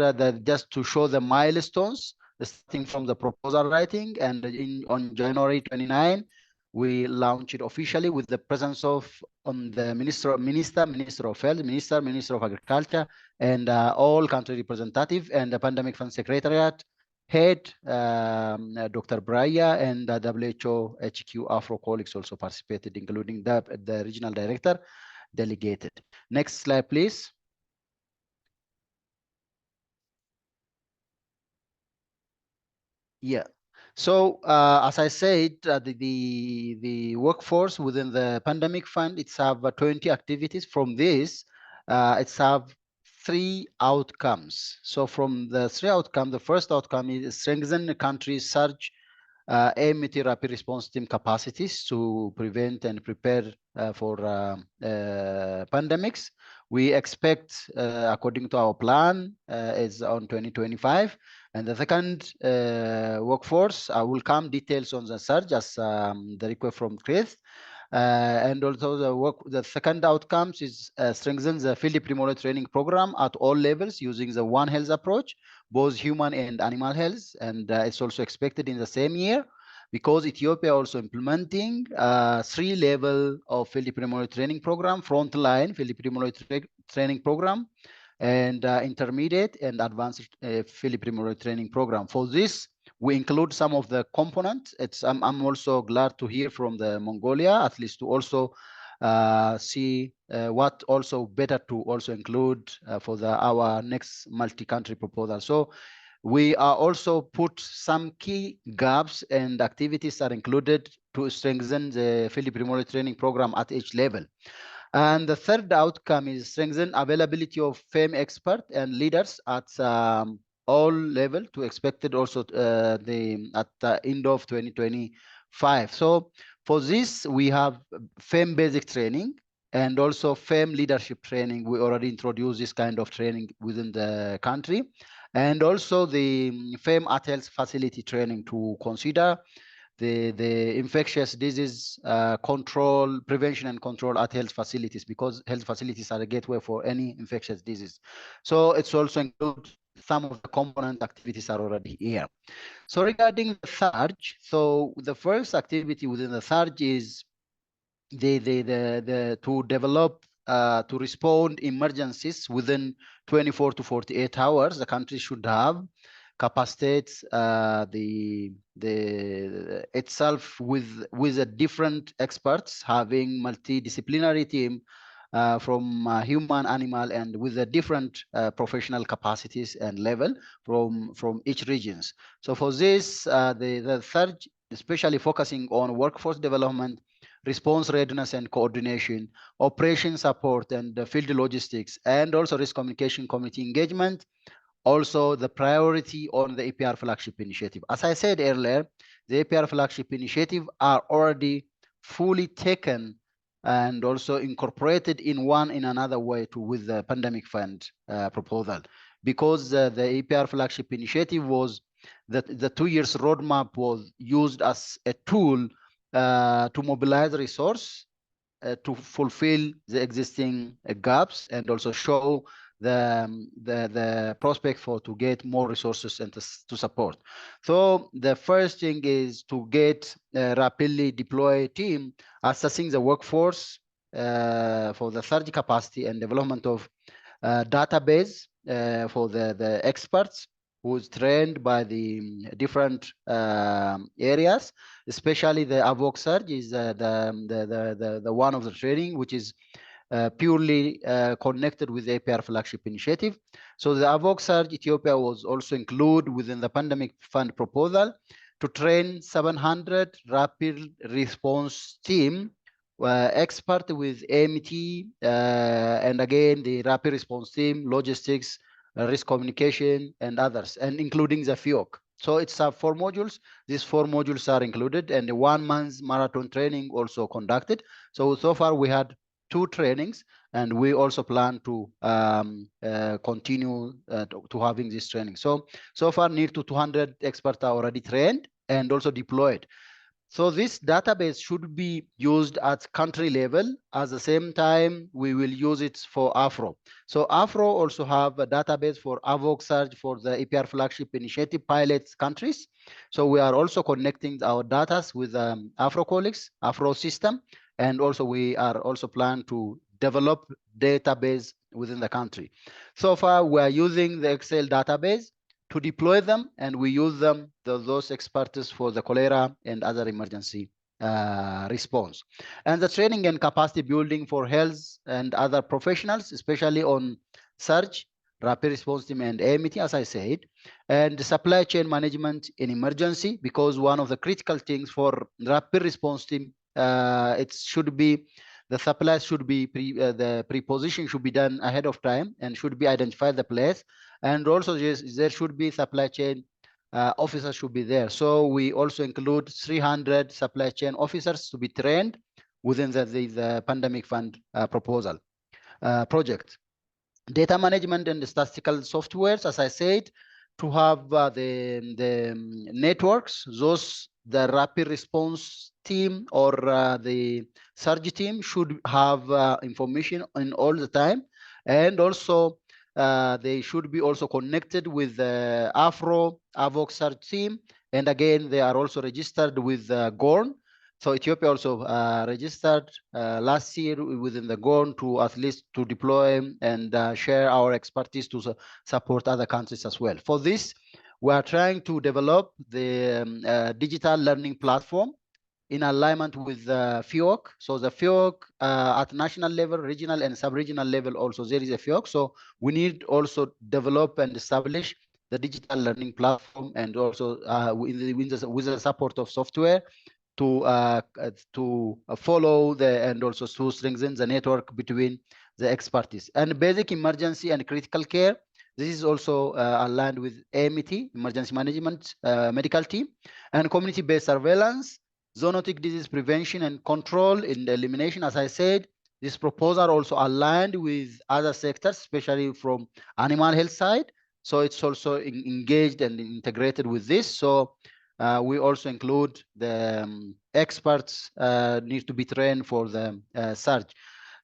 just to show the milestones, starting from the proposal writing, and on January 29, we launched it officially with the presence of the Minister of Health, Minister of Agriculture, and all country representative, and the Pandemic Fund Secretariat head, Dr. Braya, and the WHO HQ Afro colleagues also participated, including the regional director delegated. Next slide, please. Yeah. So as I said, the workforce within the pandemic fund, it's have 20 activities. From this, it's have 3 outcomes. So from the 3 outcomes, the first outcome is strengthen the country's surge AMT rapid response team capacities to prevent and prepare for pandemics. We expect, according to our plan, is on 2025. And the second workforce, I will come details on the surge as the request from Chris. And also the second outcomes is strengthen the field primary training program at all levels using the One Health approach, both human and animal health. And it's also expected in the same year, because Ethiopia also implementing 3 level of field primary training program: frontline field primary training program, and intermediate and advanced field primary training program. For this, we include some of the components. I'm also glad to hear from the Mongolia, at least to also see what also better to also include for our next multi-country proposal. So we are also put some key gaps and activities are included to strengthen the field primary training program at each level. And the third outcome is strengthen availability of FEM experts and leaders at all level to expected also at the end of 2025. So for this, we have FEM basic training and also FEM leadership training. We already introduced this kind of training within the country. And also the FEM at health facility training to consider the infectious disease control, prevention and control at health facilities, because health facilities are a gateway for any infectious disease. So it's also include some of the component activities are already here. So regarding the surge, so the first activity within the surge is to develop to respond emergencies within 24 to 48 hours. The country should have capacitates itself with a different experts, having multidisciplinary team from human, animal, and with a different professional capacities and level from each regions. So for this, the third, especially focusing on workforce development, response readiness and coordination, operation support and field logistics, and also risk communication community engagement. Also the priority on the APR flagship initiative. As I said earlier, the APR flagship initiative are already fully taken and also incorporated in another way with the pandemic fund proposal, because the APR flagship initiative was that the 2 years roadmap was used as a tool to mobilize resource to fulfill the existing gaps and also show the prospect to get more resources and to support. So the first thing is to get a rapidly deploy team assessing the workforce for the surge capacity and development of database for the experts who's trained by the different areas, especially the AVOC surge is the one of the training which is purely connected with the APR flagship initiative. So the AVOC surge Ethiopia was also included within the pandemic fund proposal to train 700 rapid response team expert with AMT and again the rapid response team, logistics, risk communication, and others, and including the FIOC. So it's 4 modules. These 4 modules are included, and the 1 month marathon training also conducted. So far we had 2 trainings, and we also plan to continue to having this training. So far near to 200 experts are already trained and also deployed. So this database should be used at country level. At the same time, we will use it for AFRO. So AFRO also have a database for AVOC surge for the APR flagship initiative pilots countries. So we are also connecting our data with AFRO colleagues, AFRO system, and also we are also plan to develop database within the country. So far, we are using the Excel database to deploy them, and we use them, those experts, for the cholera and other emergency response. And the training and capacity building for health and other professionals, especially on surge, rapid response team and AMT, as I said, and the supply chain management in emergency, because one of the critical things for rapid response team, it should be the supply should be the preposition should be done ahead of time and should be identified the place, and also there should be supply chain officers should be there. So we also include 300 supply chain officers to be trained within the pandemic fund proposal project. Data management and statistical softwares, as I said, to have the networks, the rapid response team or the surge team should have information in all the time, and also they should be also connected with the AVOC surge team, and again they are also registered with GORN. So Ethiopia also registered last year within the GORN to at least to deploy and share our expertise to support other countries as well. For this, we are trying to develop the digital learning platform in alignment with FIOC. So the FIOC at national level, regional and sub-regional level also there is a FIOC. So we need also develop and establish the digital learning platform, and also with the support of software to follow and also to strengthen the network between the expertise. And basic emergency and critical care, this is also aligned with AMT, emergency management medical team, and community-based surveillance, zoonotic disease prevention and control in the elimination. As I said, this proposal also aligned with other sectors, especially from animal health side. So it's also engaged and integrated with this. So we also include the experts need to be trained for the surge.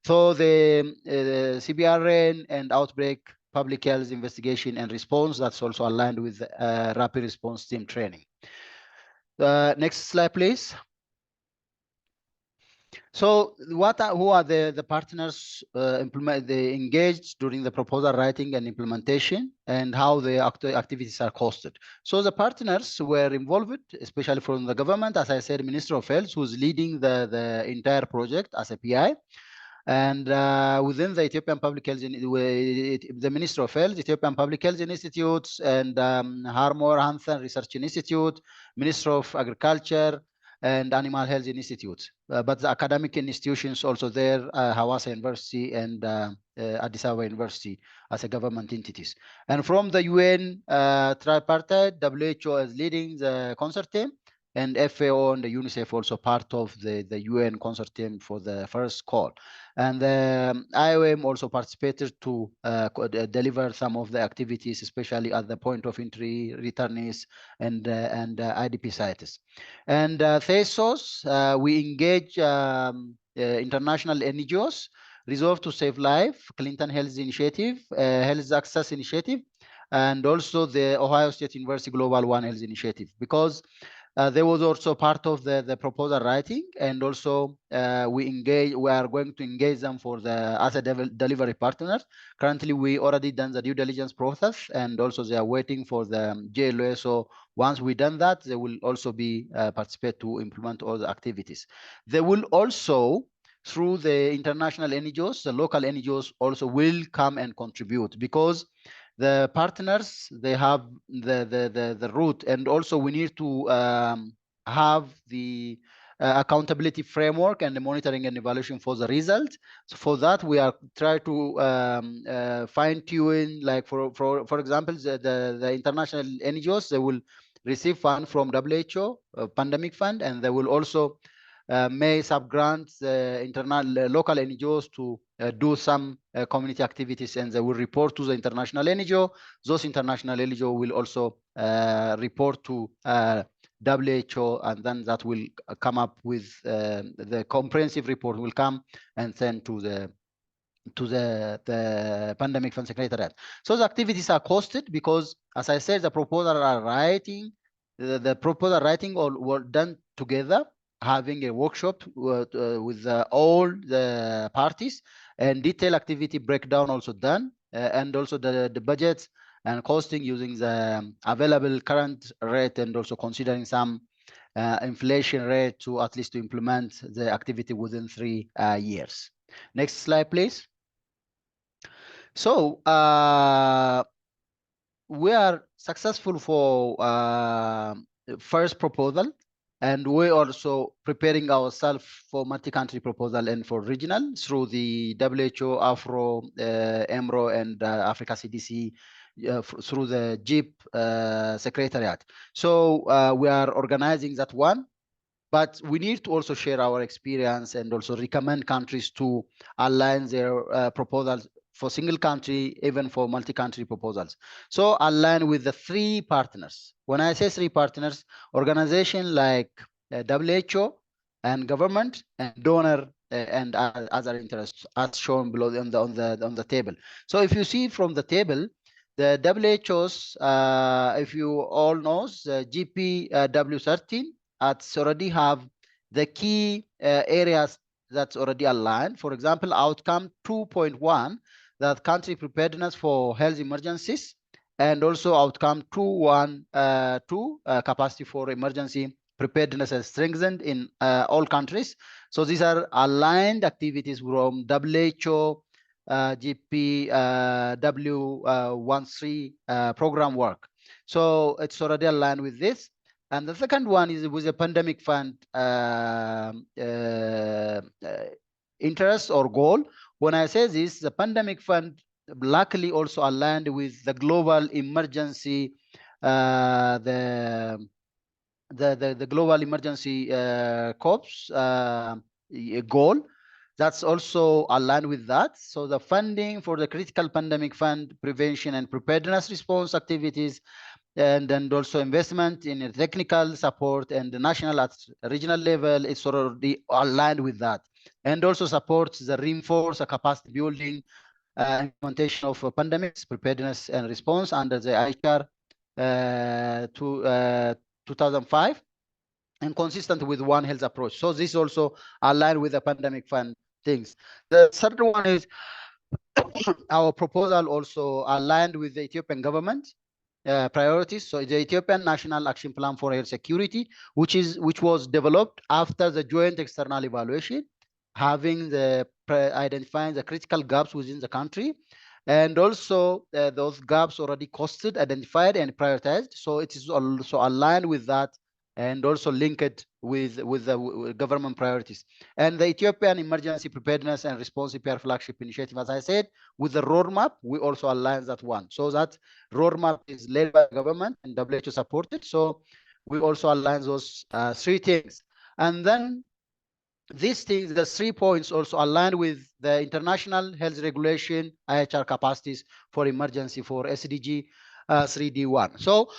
So the CBRN and outbreak public health investigation and response, that's also aligned with rapid response team training. Next slide, please. So who are the partners they engaged during the proposal writing and implementation, and how the activities are costed? So the partners were involved, especially from the government, as I said, Ministry of Health, who's leading the entire project as a PI. And within the Ethiopian Public Health, the Ministry of Health, Ethiopian Public Health Institutes, and Harmor Hansen Research Institute, Ministry of Agriculture, and Animal Health Institute. But the academic institutions also there, Hawassa University and Addis Ababa University as a government entities. And from the UN tripartite, WHO is leading the consortium, and FAO and the UNICEF also part of the UN consortium for the first call. And the IOM also participated to deliver some of the activities, especially at the point of entry, returnees, and IDP sites. And THESOS, we engage international NGOs, Resolve to Save Life, Clinton Health Initiative, Health Access Initiative, and also the Ohio State University Global One Health Initiative, because there was also part of the proposal writing, and also we are going to engage them for as a delivery partner. Currently, we already done the due diligence process, and also they are waiting for the JLOA. So once we done that, they will also be participate to implement all the activities. They will also, through the international NGOs, the local NGOs also will come and contribute, because the partners, they have the route, and also we need to have the accountability framework and the monitoring and evaluation for the result. So for that, we are trying to fine tune, like for example, the international NGOs, they will receive fund from WHO pandemic fund, and they will also may sub-grant local NGOs to do some community activities, and they will report to the international NGO. Those international NGO will also report to WHO, and then that will come up with the comprehensive report will come and send to the pandemic fund secretariat. So the activities are costed because, as I said, the proposal are writing, the proposal writing all were done together, having a workshop with all the parties, and detailed activity breakdown also done, and also the budgets and costing using the available current rate, and also considering some inflation rate to at least to implement the activity within 3 years. Next slide, please. So we are successful for first proposal, and we're also preparing ourselves for multi-country proposal and for regional through the WHO, AFRO, EMRO, and Africa CDC through the JIP Secretariat. So we are organizing that one. But we need to also share our experience and also recommend countries to align their proposals for single country, even for multi-country proposals. So align with the three partners. When I say three partners, organization like WHO and government and donor and other interests, as shown below on the table. So if you see from the table, the WHO's, if you all know, GPW13, it's already have the key areas that's already aligned. For example, outcome 2.1, that country preparedness for health emergencies, and also outcome 2.1.2, capacity for emergency preparedness is strengthened in all countries. So these are aligned activities from WHO GPW13 program work. So it's already aligned with this. And the second one is with the pandemic fund interest or goal. When I say this, the pandemic fund luckily also aligned with the global emergency, the global emergency corps goal. That's also aligned with that. So the funding for the critical pandemic fund prevention and preparedness response activities, and also investment in technical support and the national at regional level is already aligned with that, and also supports the reinforce capacity building implementation of pandemics preparedness and response under the IHR 2005 and consistent with One Health approach. So this also aligned with the pandemic fund things. The third one is our proposal also aligned with the Ethiopian government priorities. So the Ethiopian National Action Plan for Health Security, which was developed after the joint external evaluation, having identifying the critical gaps within the country, and also those gaps already costed, identified, and prioritized. So it is also aligned with that, and also linked with the government priorities. And the Ethiopian Emergency Preparedness and Response EPR flagship initiative, as I said, with the roadmap, we also align that one. So that roadmap is led by the government and WHO supported. So we also align those three things. And then these things, the 3 points also aligned with the international health regulation, IHR capacities for emergency for SDG 3D1. So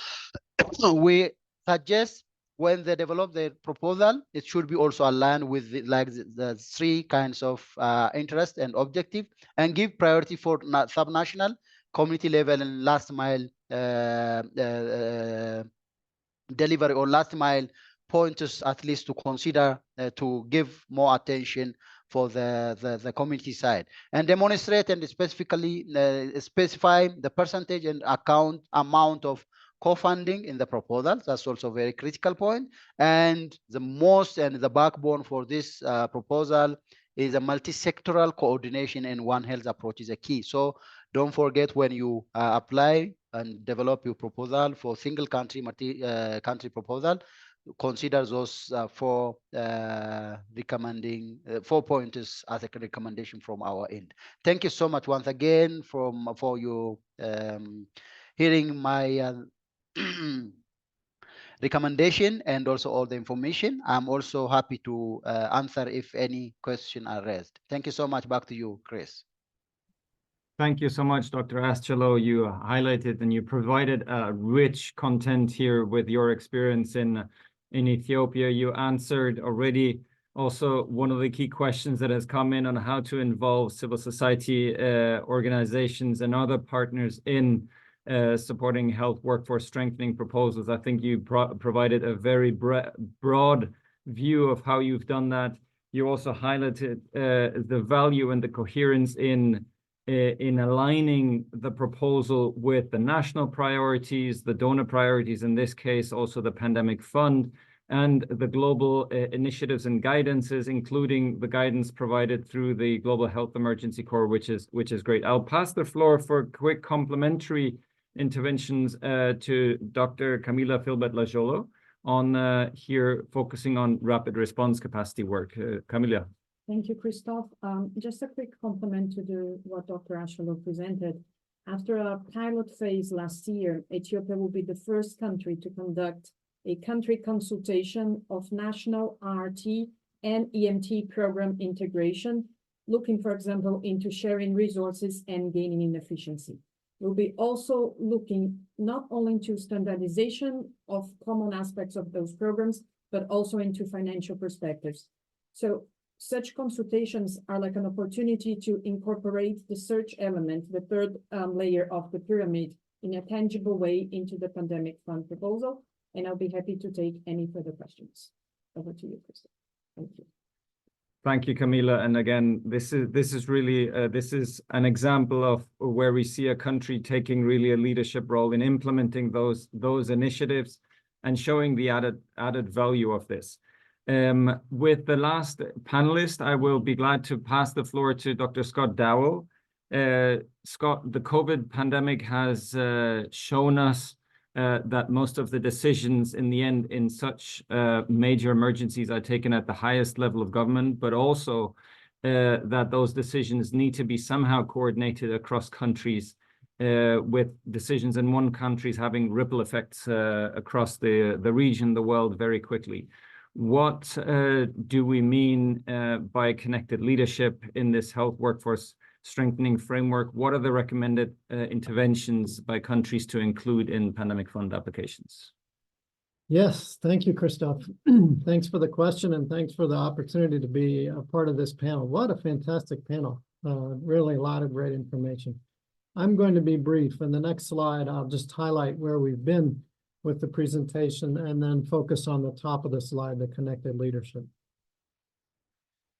we suggest when they develop the proposal, it should be also aligned with the three kinds of interest and objective, and give priority for subnational, community level, and last mile delivery, or last mile pointers at least to consider to give more attention for the community side, and demonstrate and specifically specify the percentage and amount of co-funding in the proposal. That's also a very critical point. And the most and the backbone for this proposal is a multi-sectoral coordination, and One Health approach is a key. So don't forget, when you apply and develop your proposal for single country, multi-country proposal, consider those four pointers as a recommendation from our end. Thank you so much once again for you hearing my recommendation and also all the information. I'm also happy to answer if any question are raised. Thank you so much. Back to you, Chris. Thank you so much, Dr. Astchalo. You highlighted and you provided rich content here with your experience in Ethiopia. You answered already also one of the key questions that has come in on how to involve civil society organizations and other partners in supporting health workforce strengthening proposals. I think you provided a very broad view of how you've done that. You also highlighted the value and the coherence in aligning the proposal with the national priorities, the donor priorities, in this case, also the pandemic fund, and the global initiatives and guidances, including the guidance provided through the Global Health Emergency Corps, which is great. I'll pass the floor for quick complementary interventions to Dr. Camila Filbert-Lajolo on here focusing on rapid response capacity work. Camila. Thank you, Christoph. Just a quick compliment to what Dr. Asholo presented. After a pilot phase last year, Ethiopia will be the first country to conduct a country consultation of national RT and EMT program integration, looking, for example, into sharing resources and gaining in efficiency. We'll be also looking not only into standardization of common aspects of those programs, but also into financial perspectives. So such consultations are like an opportunity to incorporate the search element, the third layer of the pyramid, in a tangible way into the pandemic fund proposal. And I'll be happy to take any further questions. Over to you, Krista. Thank you. Thank you, Camila. And again, this is really this is an example of where we see a country taking really a leadership role in implementing those initiatives and showing the added value of this. With the last panelist, I will be glad to pass the floor to Dr. Scott Dowell. Scott, the COVID pandemic has shown us that most of the decisions in the end in such major emergencies are taken at the highest level of government, but also that those decisions need to be somehow coordinated across countries, with decisions in one country having ripple effects across the region, the world very quickly. What do we mean by connected leadership in this health workforce strengthening framework? What are the recommended interventions by countries to include in pandemic fund applications? Yes, thank you, Christoph. Thanks for the question and thanks for the opportunity to be a part of this panel. What a fantastic panel. Really a lot of great information. I'm going to be brief. In the next slide, I'll just highlight where we've been with the presentation and then focus on the top of the slide, the connected leadership.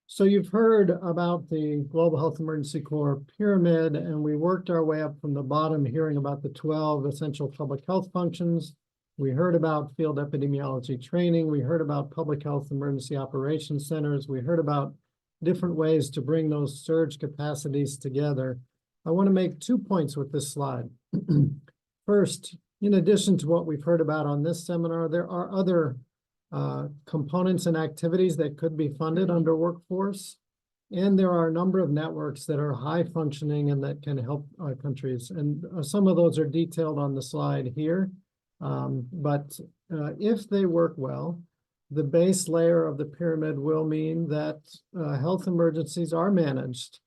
So you've heard about the Global Health Emergency Corps pyramid, and we worked our way up from the bottom, hearing about the 12 essential public health functions. We heard about field epidemiology training. We heard about public health emergency operations centers. We heard about different ways to bring those surge capacities together. I want to make 2 points with this slide. First, in addition to what we've heard about on this seminar, there are other components and activities that could be funded under workforce. And there are a number of networks that are high functioning and that can help our countries. And some of those are detailed on the slide here. But if they work well, the base layer of the pyramid will mean that health emergencies are managed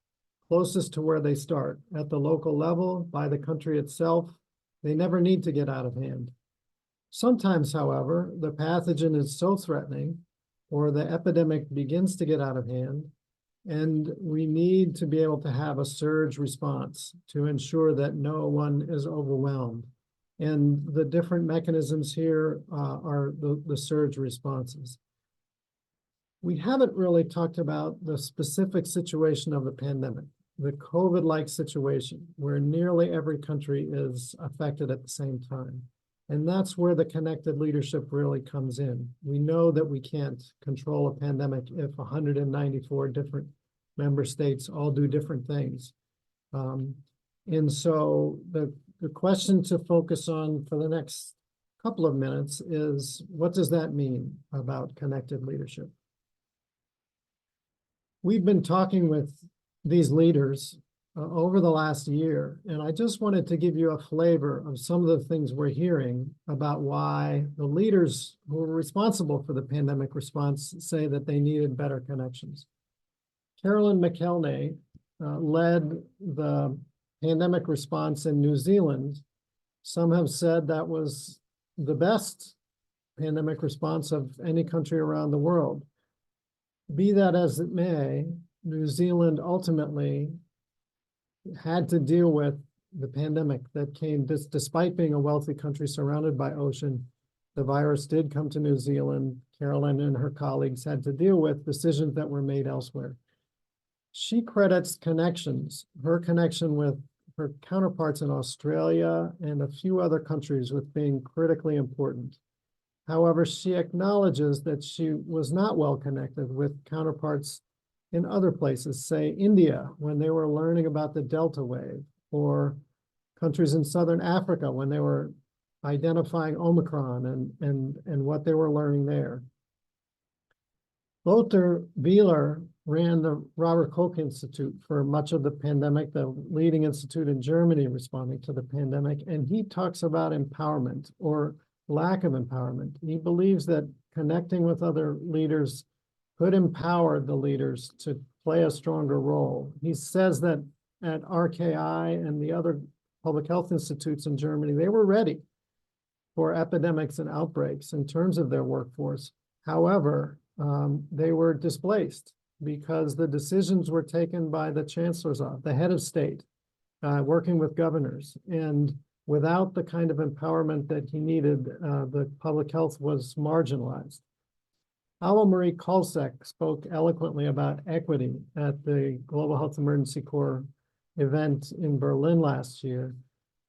closest to where they start, at the local level, by the country itself. They never need to get out of hand. Sometimes, however, the pathogen is so threatening or the epidemic begins to get out of hand, and we need to be able to have a surge response to ensure that no one is overwhelmed. And the different mechanisms here are the surge responses. We haven't really talked about the specific situation of the pandemic, the COVID-like situation, where nearly every country is affected at the same time. And that's where the connected leadership really comes in. We know that we can't control a pandemic if 194 different member states all do different things. And so the question to focus on for the next couple of minutes is, what does that mean about connected leadership? We've been talking with these leaders over the last year, and I just wanted to give you a flavor of some of the things we're hearing about why the leaders who are responsible for the pandemic response say that they needed better connections. Carolyn McKelney led the pandemic response in New Zealand. Some have said that was the best pandemic response of any country around the world. Be that as it may, New Zealand ultimately had to deal with the pandemic that came, despite being a wealthy country surrounded by ocean. The virus did come to New Zealand. Carolyn and her colleagues had to deal with decisions that were made elsewhere. She credits connections, her connection with her counterparts in Australia and a few other countries, with being critically important. However, she acknowledges that she was not well connected with counterparts in other places, say India, when they were learning about the Delta wave, or countries in Southern Africa when they were identifying Omicron and what they were learning there. Lothar Wieler ran the Robert Koch Institute for much of the pandemic, the leading institute in Germany responding to the pandemic, and he talks about empowerment or lack of empowerment. He believes that connecting with other leaders could empower the leaders to play a stronger role. He says that at RKI and the other public health institutes in Germany, they were ready for epidemics and outbreaks in terms of their workforce. However, they were displaced because the decisions were taken by the chancellor's office, the head of state, working with governors. And without the kind of empowerment that he needed, the public health was marginalized. Alma Marie Kolsek spoke eloquently about equity at the Global Health Emergency Corps event in Berlin last year,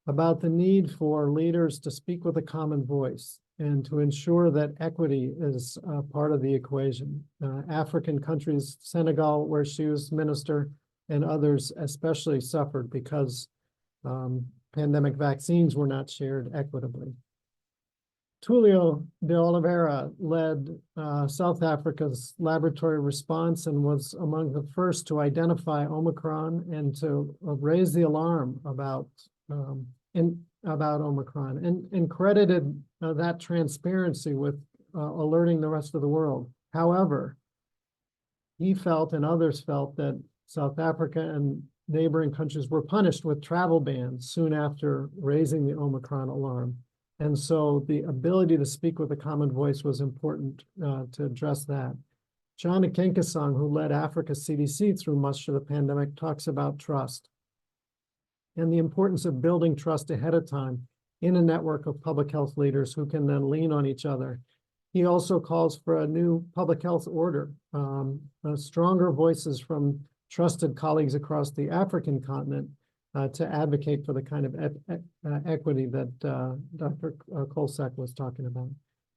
about the need for leaders to speak with a common voice and to ensure that equity is part of the equation. African countries, Senegal, where she was minister, and others especially suffered because pandemic vaccines were not shared equitably. Tulio de Oliveira led South Africa's laboratory response and was among the first to identify Omicron and to raise the alarm about Omicron and credited that transparency with alerting the rest of the world. However, he felt and others felt that South Africa and neighboring countries were punished with travel bans soon after raising the Omicron alarm. And so the ability to speak with a common voice was important to address that. John Akenkasong, who led Africa CDC through much of the pandemic, talks about trust and the importance of building trust ahead of time in a network of public health leaders who can then lean on each other. He also calls for a new public health order, stronger voices from trusted colleagues across the African continent to advocate for the kind of equity that Dr. Kolsek was talking about.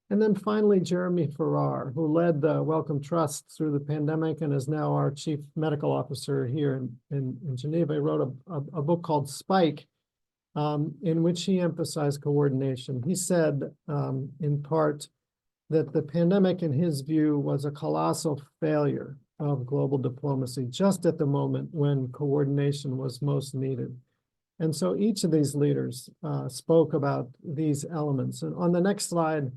And then finally, Jeremy Farrar, who led the Wellcome Trust through the pandemic and is now our chief medical officer here in Geneva. He wrote a book called Spike, in which he emphasized coordination. He said, in part, that the pandemic, in his view, was a colossal failure of global diplomacy, just at the moment when coordination was most needed. And so each of these leaders spoke about these elements. And on the next slide,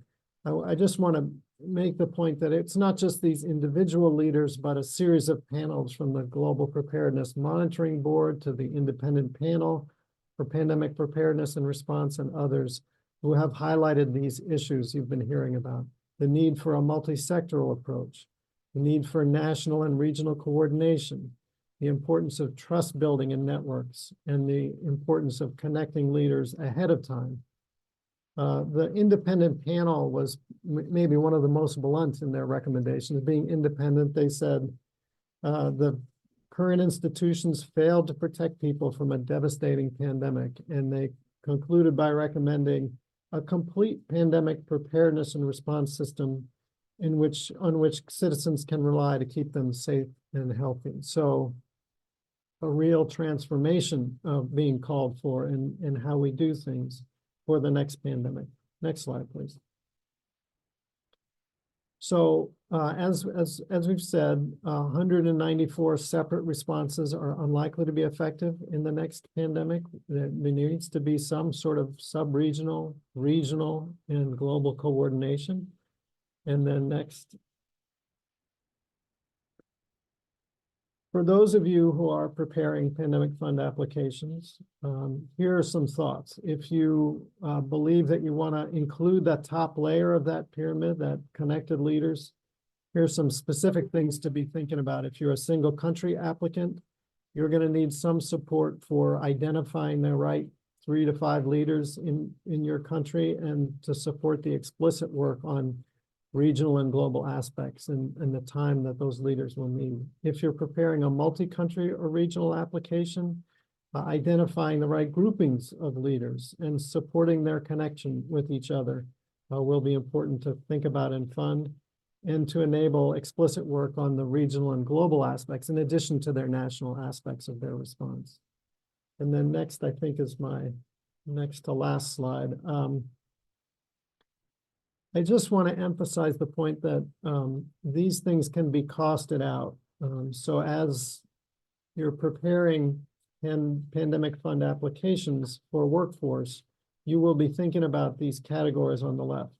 I just want to make the point that it's not just these individual leaders, but a series of panels from the Global Preparedness Monitoring Board to the Independent Panel for Pandemic Preparedness and Response and others who have highlighted these issues you've been hearing about. The need for a multi-sectoral approach, the need for national and regional coordination, the importance of trust building in networks, and the importance of connecting leaders ahead of time. The independent panel was maybe one of the most blunt in their recommendations. Being independent, they said, the current institutions failed to protect people from a devastating pandemic, and they concluded by recommending a complete pandemic preparedness and response system on which citizens can rely to keep them safe and healthy. So a real transformation of being called for in how we do things for the next pandemic. Next slide, please. So as we've said, 194 separate responses are unlikely to be effective in the next pandemic. There needs to be some sort of sub-regional, regional, and global coordination. And then next. For those of you who are preparing pandemic fund applications, here are some thoughts. If you believe that you want to include that top layer of that pyramid, that connected leaders, here's some specific things to be thinking about. If you're a single country applicant, you're going to need some support for identifying the right 3 to 5 leaders in your country and to support the explicit work on regional and global aspects and the time that those leaders will need. If you're preparing a multi-country or regional application, identifying the right groupings of leaders and supporting their connection with each other will be important to think about and fund, and to enable explicit work on the regional and global aspects in addition to their national aspects of their response. And then next, I think, is my next to last slide. I just want to emphasize the point that these things can be costed out. So as you're preparing pandemic fund applications for workforce, you will be thinking about these categories on the left.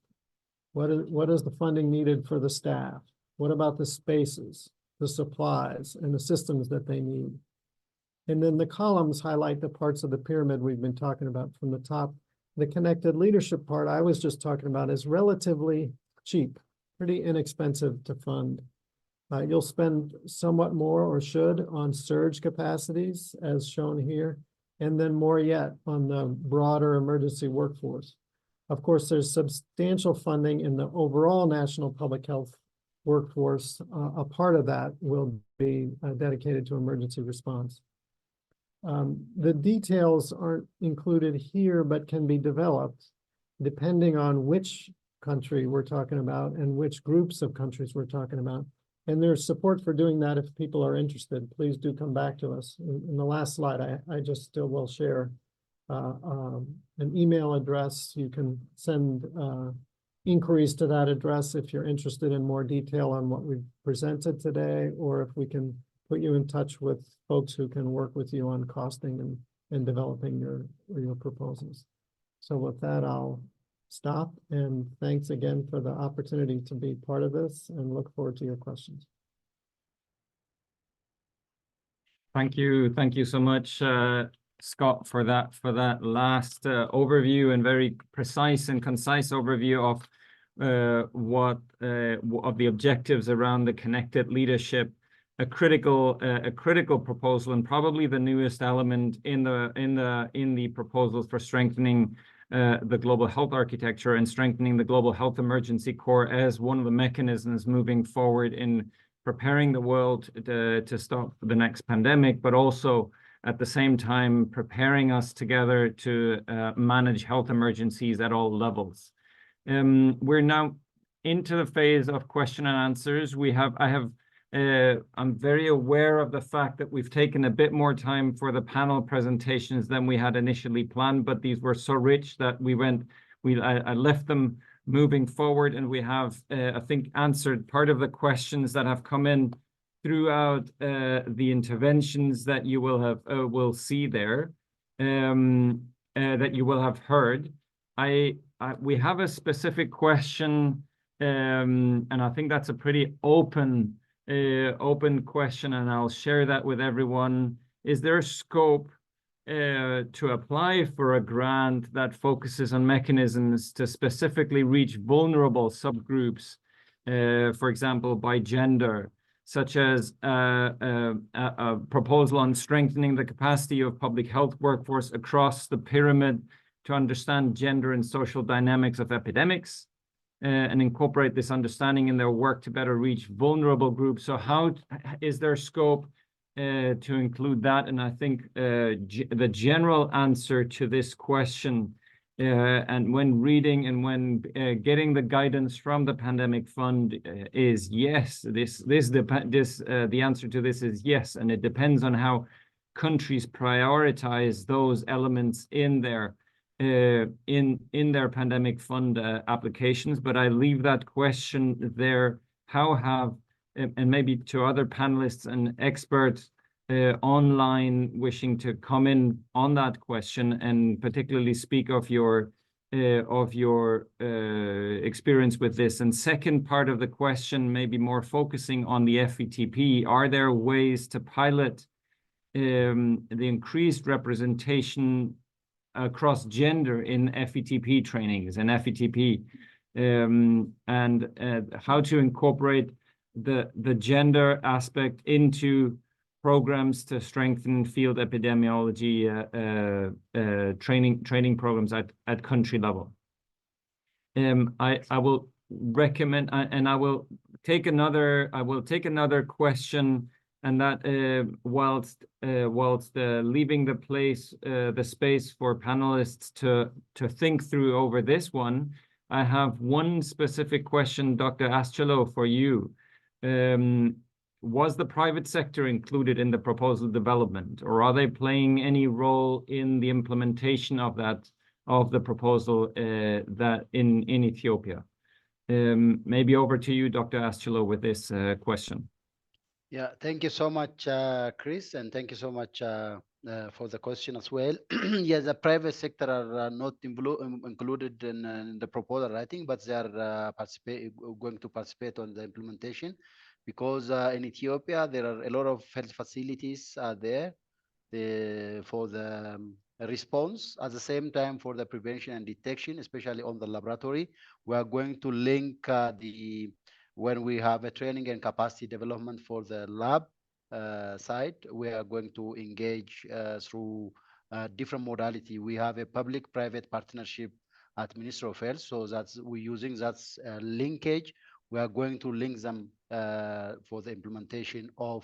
What is the funding needed for the staff? What about the spaces, the supplies, and the systems that they need? And then the columns highlight the parts of the pyramid we've been talking about from the top. The connected leadership part I was just talking about is relatively cheap, pretty inexpensive to fund. You'll spend somewhat more, or should, on surge capacities, as shown here, and then more yet on the broader emergency workforce. Of course, there's substantial funding in the overall national public health workforce. A part of that will be dedicated to emergency response. The details aren't included here, but can be developed depending on which country we're talking about and which groups of countries we're talking about. And there's support for doing that if people are interested. Please do come back to us. In the last slide, I just still will share an email address. You can send inquiries to that address if you're interested in more detail on what we've presented today, or if we can put you in touch with folks who can work with you on costing and developing your proposals. So with that, I'll stop, and thanks again for the opportunity to be part of this, and look forward to your questions. Thank you so much, Scott, for that last overview, and very precise and concise overview of of the objectives around the connected leadership. A critical proposal, and probably the newest element in the proposals for strengthening the global health architecture and strengthening the global health emergency core as one of the mechanisms moving forward in preparing the world to stop the next pandemic, but also at the same time preparing us together to manage health emergencies at all levels. We're now into the phase of question and answers. I'm very aware of the fact that we've taken a bit more time for the panel presentations than we had initially planned, but these were so rich that I left them moving forward, and we have, I think, answered part of the questions that have come in throughout the interventions that you will see there, that you will have heard. We have a specific question, and I think that's a pretty open question, and I'll share that with everyone. Is there a scope to apply for a grant that focuses on mechanisms to specifically reach vulnerable subgroups, for example, by gender, such as a proposal on strengthening the capacity of public health workforce across the pyramid to understand gender and social dynamics of epidemics, and incorporate this understanding in their work to better reach vulnerable groups? So how is there scope to include that? And I think the general answer to this question, and when reading and when getting the guidance from the Pandemic Fund, is yes. The answer to this is yes, and it depends on how countries prioritize those elements in their Pandemic Fund applications. But I leave that question there. How have, and maybe to other panelists and experts online wishing to come in on that question, and particularly speak of your experience with this. And second part of the question, maybe more focusing on the FETP, are there ways to pilot the increased representation across gender in FETP trainings and FETP, and how to incorporate the gender aspect into programs to strengthen field epidemiology training programs at country level. I will recommend, and I will take another question, and that whilst leaving the space for panelists to think through over this one, I have one specific question, Dr. Ascelo, for you. Was the private sector included in the proposal development, or are they playing any role in the implementation of the proposal that in Ethiopia? Maybe over to you, Dr. Ascelo, with this question. Yeah, thank you so much, Chris, and thank you so much for the question as well. Yes, the private sector are not included in the proposal writing, but they are going to participate on the implementation, because in Ethiopia there are a lot of health facilities there for the response. At the same time, for the prevention and detection, especially on the laboratory, we are going to link when we have a training and capacity development for the lab side, we are going to engage through different modality. We have a public-private partnership at Ministry of Health, so that's we're using that linkage. We are going to link them for the implementation of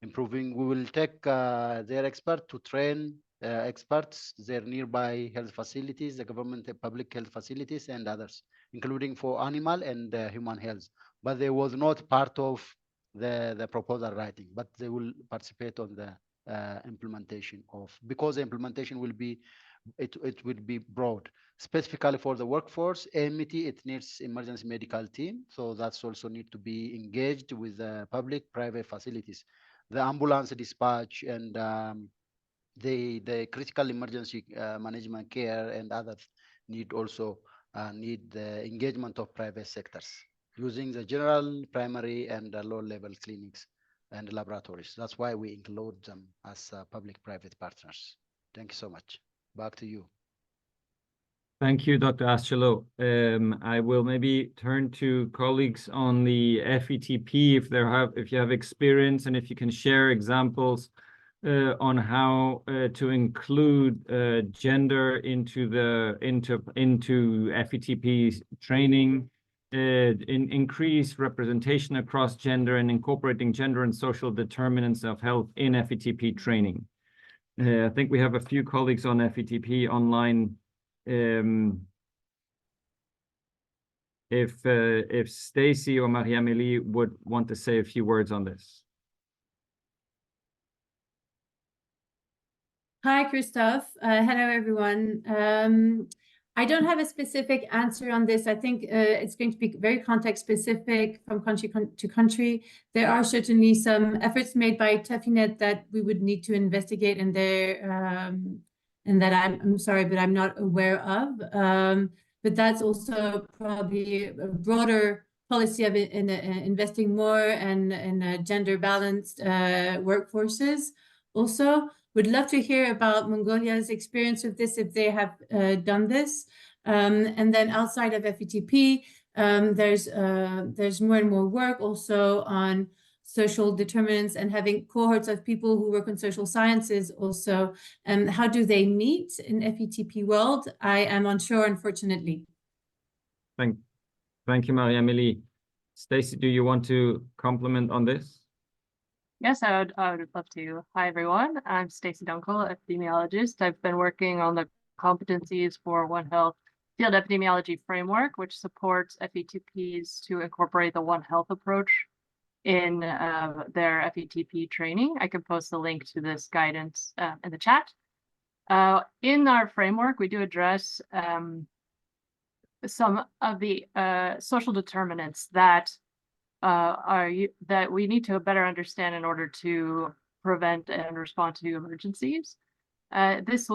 improving. We will take their expert to train experts, their nearby health facilities, the government public health facilities, and others, including for animal and human health. But they was not part of the proposal writing, but they will participate on the implementation of, because the implementation will be, it will be broad. Specifically for the workforce, AMT, it needs emergency medical team. So that's also need to be engaged with the public-private facilities. The ambulance dispatch and the critical emergency management care and others need also need the engagement of private sectors using the general, primary, and low-level clinics and laboratories. That's why we include them as public-private partners. Thank you so much. Back to you. Thank you, Dr. Ascelo. I will maybe turn to colleagues on the FETP if you have experience, and if you can share examples on how to include gender into FETP training, increase representation across gender, and incorporating gender and social determinants of health in FETP training. I think we have a few colleagues on FETP online. If Stacy or Maria-Amélie would want to say a few words on this. Hi, Christophe. Hello, everyone. I don't have a specific answer on this. I think it's going to be very context specific from country to country. There are certainly some efforts made by Tefinet that we would need to investigate, and and that I'm sorry, but I'm not aware of. But that's also probably a broader policy of investing more in gender balanced workforces. Also, would love to hear about Mongolia's experience with this, if they have done this. And then outside of FETP, there's more and more work also on social determinants and having cohorts of people who work in social sciences also. How do they meet in FETP world? I am unsure, unfortunately. Thank you, Maria-Amélie. Stacy, do you want to comment on this? Yes, I would love to. Hi, everyone. I'm Stacy Dunkel, epidemiologist. I've been working on the competencies for One Health field epidemiology framework, which supports FETPs to incorporate the One Health approach in their FETP training. I can post the link to this guidance in the chat. In our framework, we do address some of the social determinants that that we need to better understand in order to prevent and respond to emergencies. This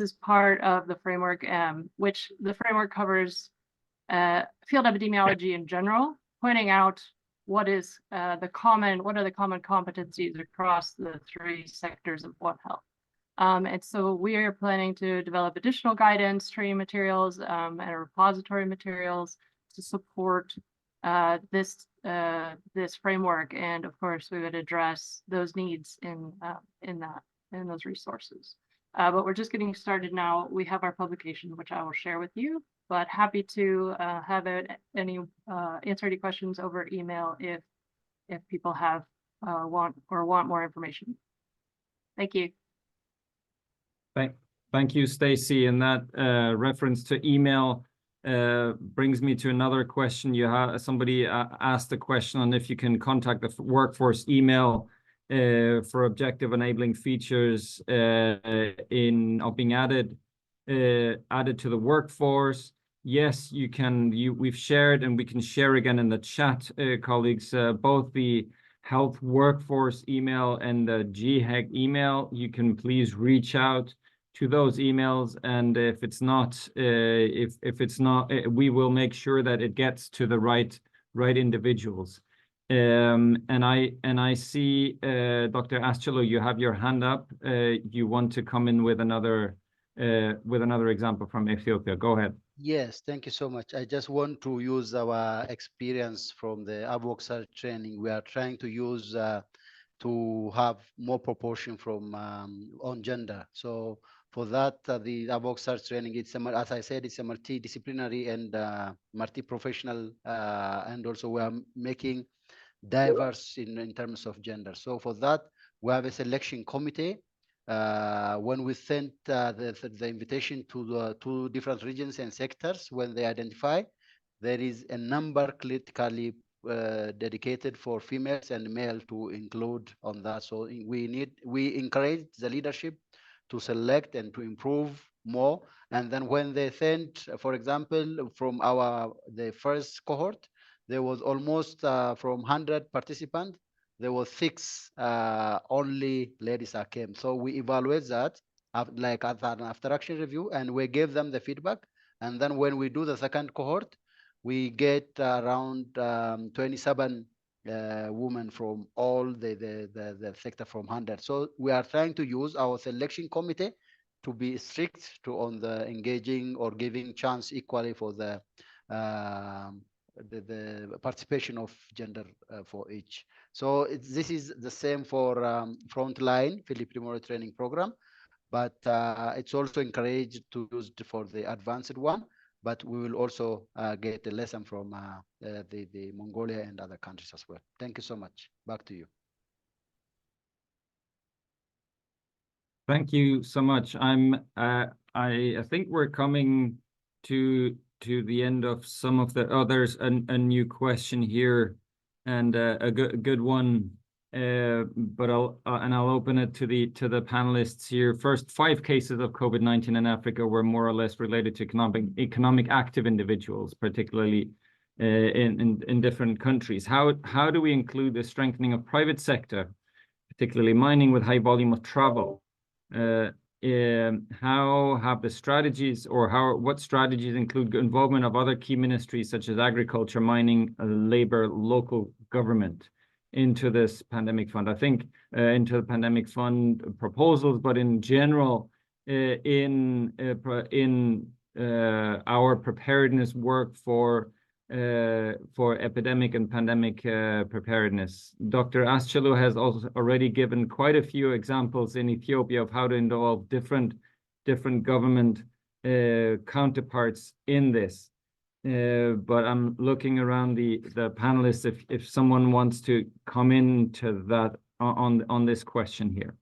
is part of the framework, which the framework covers field epidemiology in general, pointing out what are the common competencies across the three sectors of One Health. And so we are planning to develop additional guidance, training materials, and repository materials to support this framework, and of course we would address those needs in those resources. But we're just getting started now. We have our publication, which I will share with you, but happy to answer any questions over email if people have want more information. Thank you. Thank you, Stacy. And that reference to email, brings me to another question. Somebody asked a question on if you can contact the workforce email for objective enabling features being added to the workforce. Yes, you can. We've shared, and we can share again in the chat, colleagues, both the health workforce email and the GHEG email. You can please reach out to those emails, and if it's not, we will make sure that it gets to the right individuals. And I see, Dr. Astulu, you have your hand up. You want to come in with another example from Ethiopia. Go ahead. Yes, thank you so much. I just want to use our experience from the ABOXer training. We are trying to use to have more proportion from on gender. So for that, the ABOXer training, as I said, it's a multidisciplinary and multi-professional, and also we are making diverse in terms of gender. So for that, we have a selection committee. When we sent the invitation to the 2 different regions and sectors, when they identify, there is a number critically dedicated for females and male to include on that. So we encourage the leadership to select and to improve more. And then when they sent, for example, from the first cohort, there was almost from 100 participants, there were 6 only ladies that came. So we evaluate that like as an after action review, and we gave them the feedback. And then when we do the second cohort, we get around 27 women from all the sector from 100. So we are trying to use our selection committee to be strict on the engaging or giving chance equally for the participation of gender for each. So this is the same for frontline Philip Memorial Training Program, but it's also encouraged to use for the advanced one. But we will also get a lesson from the Mongolia and other countries as well. Thank you so much. Back to you. Thank you so much. I think we're coming to the end of some of the others. A new question here, and a good one. But I'll open it to the panelists here. First, 5 cases of COVID-19 in Africa were more or less related to economic active individuals, particularly in different countries. How do we include the strengthening of private sector, particularly mining with high volume of travel? How have the strategies, or what strategies include involvement of other key ministries such as agriculture, mining, labor, local government into this pandemic fund? I think into the pandemic fund proposals, but in general, in our preparedness work for epidemic and pandemic preparedness. Dr. Astulu has also already given quite a few examples in Ethiopia of how to involve different government counterparts in this. But I'm looking around the panelists if someone wants to come into that on this question here.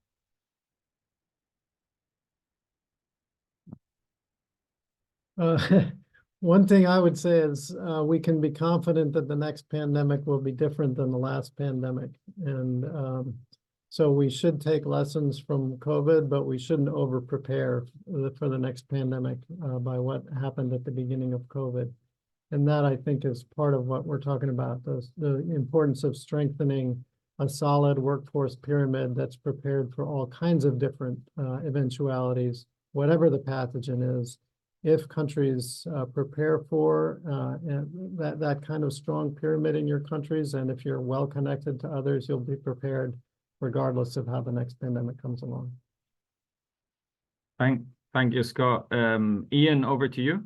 One thing I would say is we can be confident that the next pandemic will be different than the last pandemic. And so we should take lessons from COVID, but we shouldn't over-prepare for the next pandemic by what happened at the beginning of COVID. And that, I think, is part of what we're talking about, the importance of strengthening a solid workforce pyramid that's prepared for all kinds of different eventualities, whatever the pathogen is. If countries prepare for that kind of strong pyramid in your countries, and if you're well connected to others, you'll be prepared regardless of how the next pandemic comes along. Thank you, Scott. Ian, over to you.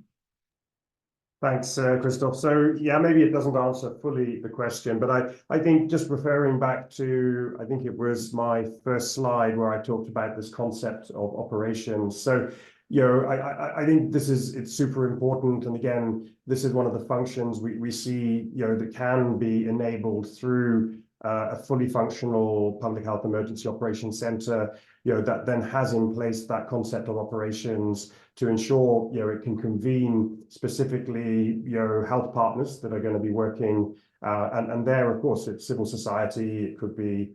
Thanks, Christoph. So yeah, maybe it doesn't answer fully the question, but I think just referring back to, I think it was my first slide where I talked about this concept of operations. So I think it's super important. And again, this is one of the functions we see, that can be enabled through a fully functional public health emergency operations center, that then has in place that concept of operations, to ensure, it can convene specifically, health partners that are going to be working, and there, of course, it's civil society, it could be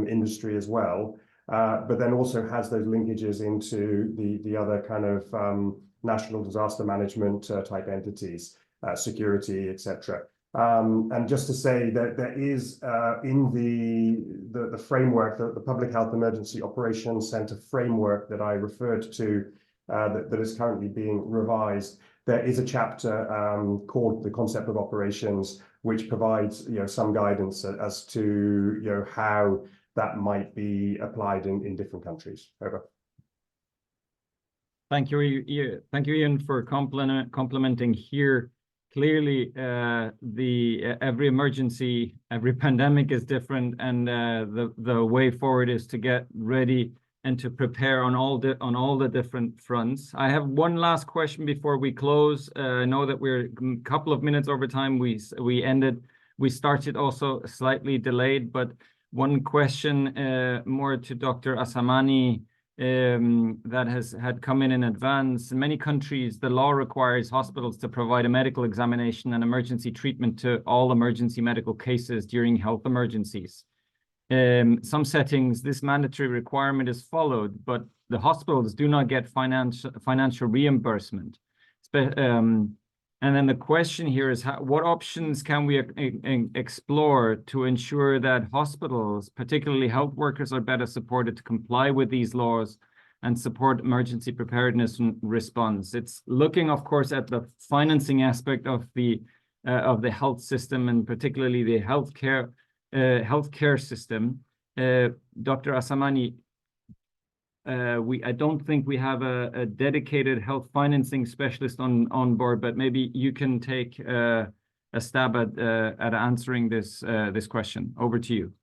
industry as well, but then also has those linkages into the other kind of national disaster management type entities, security, etc. And just to say that there is in the framework, the Public Health Emergency Operations Centre framework that I referred to, that is currently being revised, there is a chapter called the Concept of Operations, which provides some guidance as to how that might be applied in different countries. Over. Thank you, thank you, Ian, for complementing here. Clearly, every emergency, every pandemic is different, and the way forward is to get ready and to prepare on all the different fronts. I have one last question before we close. I know that we're a couple of minutes over time. We started also slightly delayed, but one question more to Dr. Assamani. That had come in advance. In many countries, the law requires hospitals to provide a medical examination and emergency treatment to all emergency medical cases during health emergencies. Some settings, this mandatory requirement is followed, but the hospitals do not get financial reimbursement. And then the question here is, what options can we explore to ensure that hospitals, particularly health workers, are better supported to comply with these laws and support emergency preparedness and response? It's looking, of course, at the financing aspect of the health system, and particularly the healthcare system. Dr. Assamani, I don't think we have a dedicated health financing specialist on board, but maybe you can take a stab at answering this question. Over to you.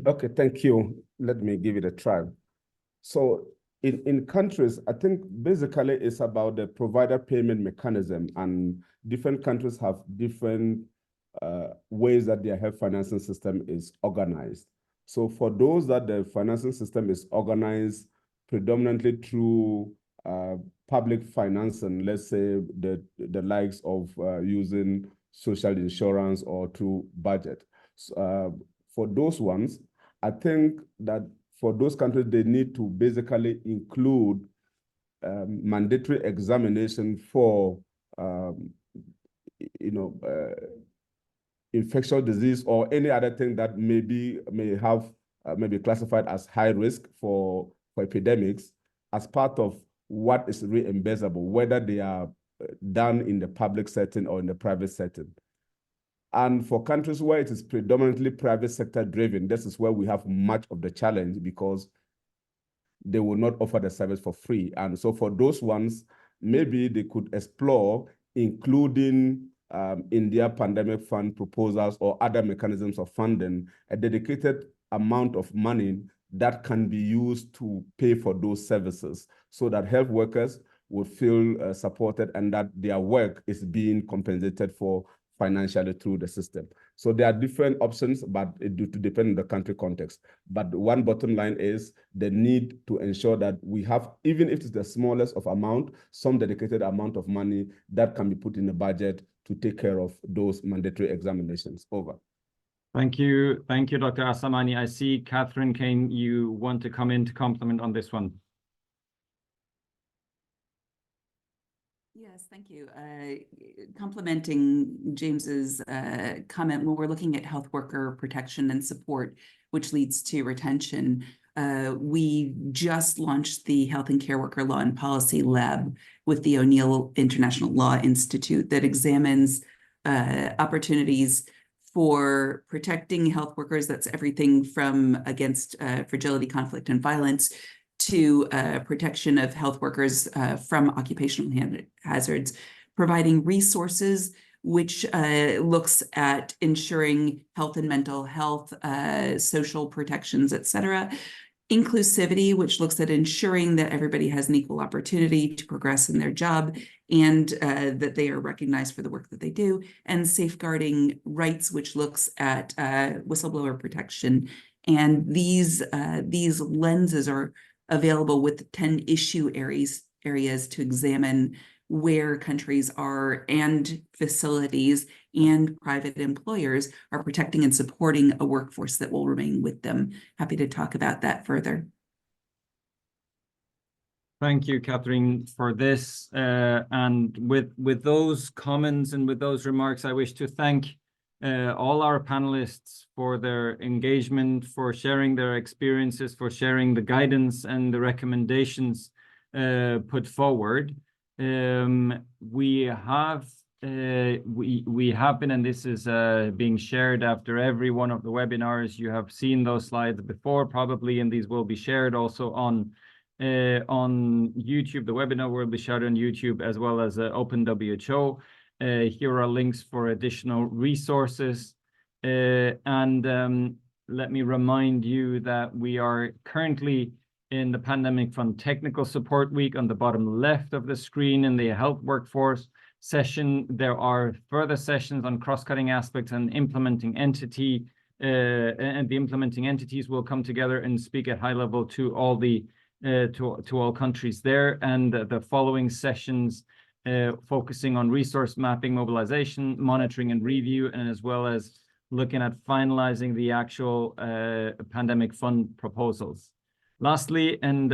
Okay, thank you. Let me give it a try. So in countries, I think basically it's about the provider payment mechanism, and different countries have different ways that their health financing system is organized. So for those that the financing system is organized predominantly through public financing, let's say the likes of using social insurance or through budget. For those ones, I think that for those countries, they need to basically include mandatory examination for infectious disease or any other thing that may be classified as high risk for epidemics as part of what is reimbursable, whether they are done in the public setting or in the private setting. And for countries where it is predominantly private sector driven, this is where we have much of the challenge, because they will not offer the service for free. And so for those ones, maybe they could explore including in their pandemic fund proposals or other mechanisms of funding, a dedicated amount of money that can be used to pay for those services, so that health workers will feel supported and that their work is being compensated for financially through the system. So there are different options, but it do depend on the country context. But one bottom line is the need to ensure that we have, even if it's the smallest of amount, some dedicated amount of money that can be put in the budget to take care of those mandatory examinations. Over. Thank you, Dr. Assamani. I see Catherine Kane, you want to come in to comment on this one. Yes, thank you. Complementing James's comment, when we're looking at health worker protection and support, which leads to retention, we just launched the Health and Care Worker Law and Policy Lab with the O'Neill International Law Institute that examines opportunities for protecting health workers. That's everything from against fragility, conflict, and violence to protection of health workers from occupational hazards, providing resources which looks at ensuring health and mental health, social protections, et cetera. Inclusivity, which looks at ensuring that everybody has an equal opportunity to progress in their job and that they are recognized for the work that they do. And safeguarding rights, which looks at whistleblower protection. And these lenses are available with 10 issue areas to examine where countries are and facilities and private employers are protecting and supporting a workforce that will remain with them. Happy to talk about that further. Thank you, Catherine, for this. And with those comments and with those remarks, I wish to thank all our panelists for their engagement, for sharing their experiences, for sharing the guidance and the recommendations put forward. We have been, and this is being shared after every one of the webinars. You have seen those slides before, probably, and these will be shared also on YouTube. The webinar will be shared on YouTube as well as Open WHO. Here are links for additional resources. And let me remind you that we are currently in the Pandemic Fund Technical Support Week. On the bottom left of the screen in the health workforce session, there are further sessions on cross-cutting aspects and implementing entity, and the implementing entities will come together and speak at high level to all the to all countries there. And the following sessions focusing on resource mapping, mobilization, monitoring and review, and as well as looking at finalizing the actual pandemic fund proposals. Lastly, and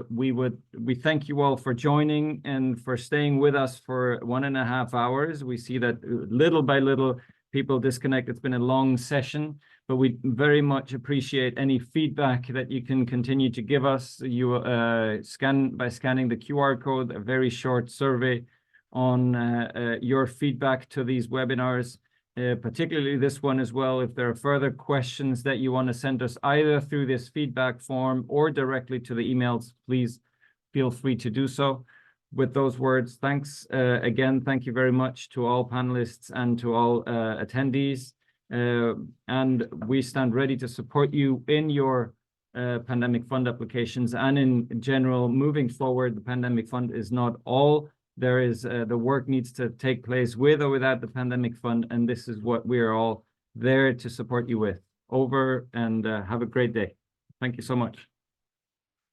we thank you all for joining and for staying with us for 1.5 hours. We see that little by little people disconnect. It's been a long session, but we very much appreciate any feedback that you can continue to give us. You by scanning the QR code, a very short survey on your feedback to these webinars, particularly this one as well. If there are further questions that you want to send us either through this feedback form or directly to the emails, please feel free to do so. With those words, thanks again. Thank you very much to all panelists and to all attendees. And we stand ready to support you in your pandemic fund applications and in general moving forward. The pandemic fund is not all. There is the work needs to take place with or without the pandemic fund, and this is what we are all there to support you with. Over, and have a great day. Thank you so much.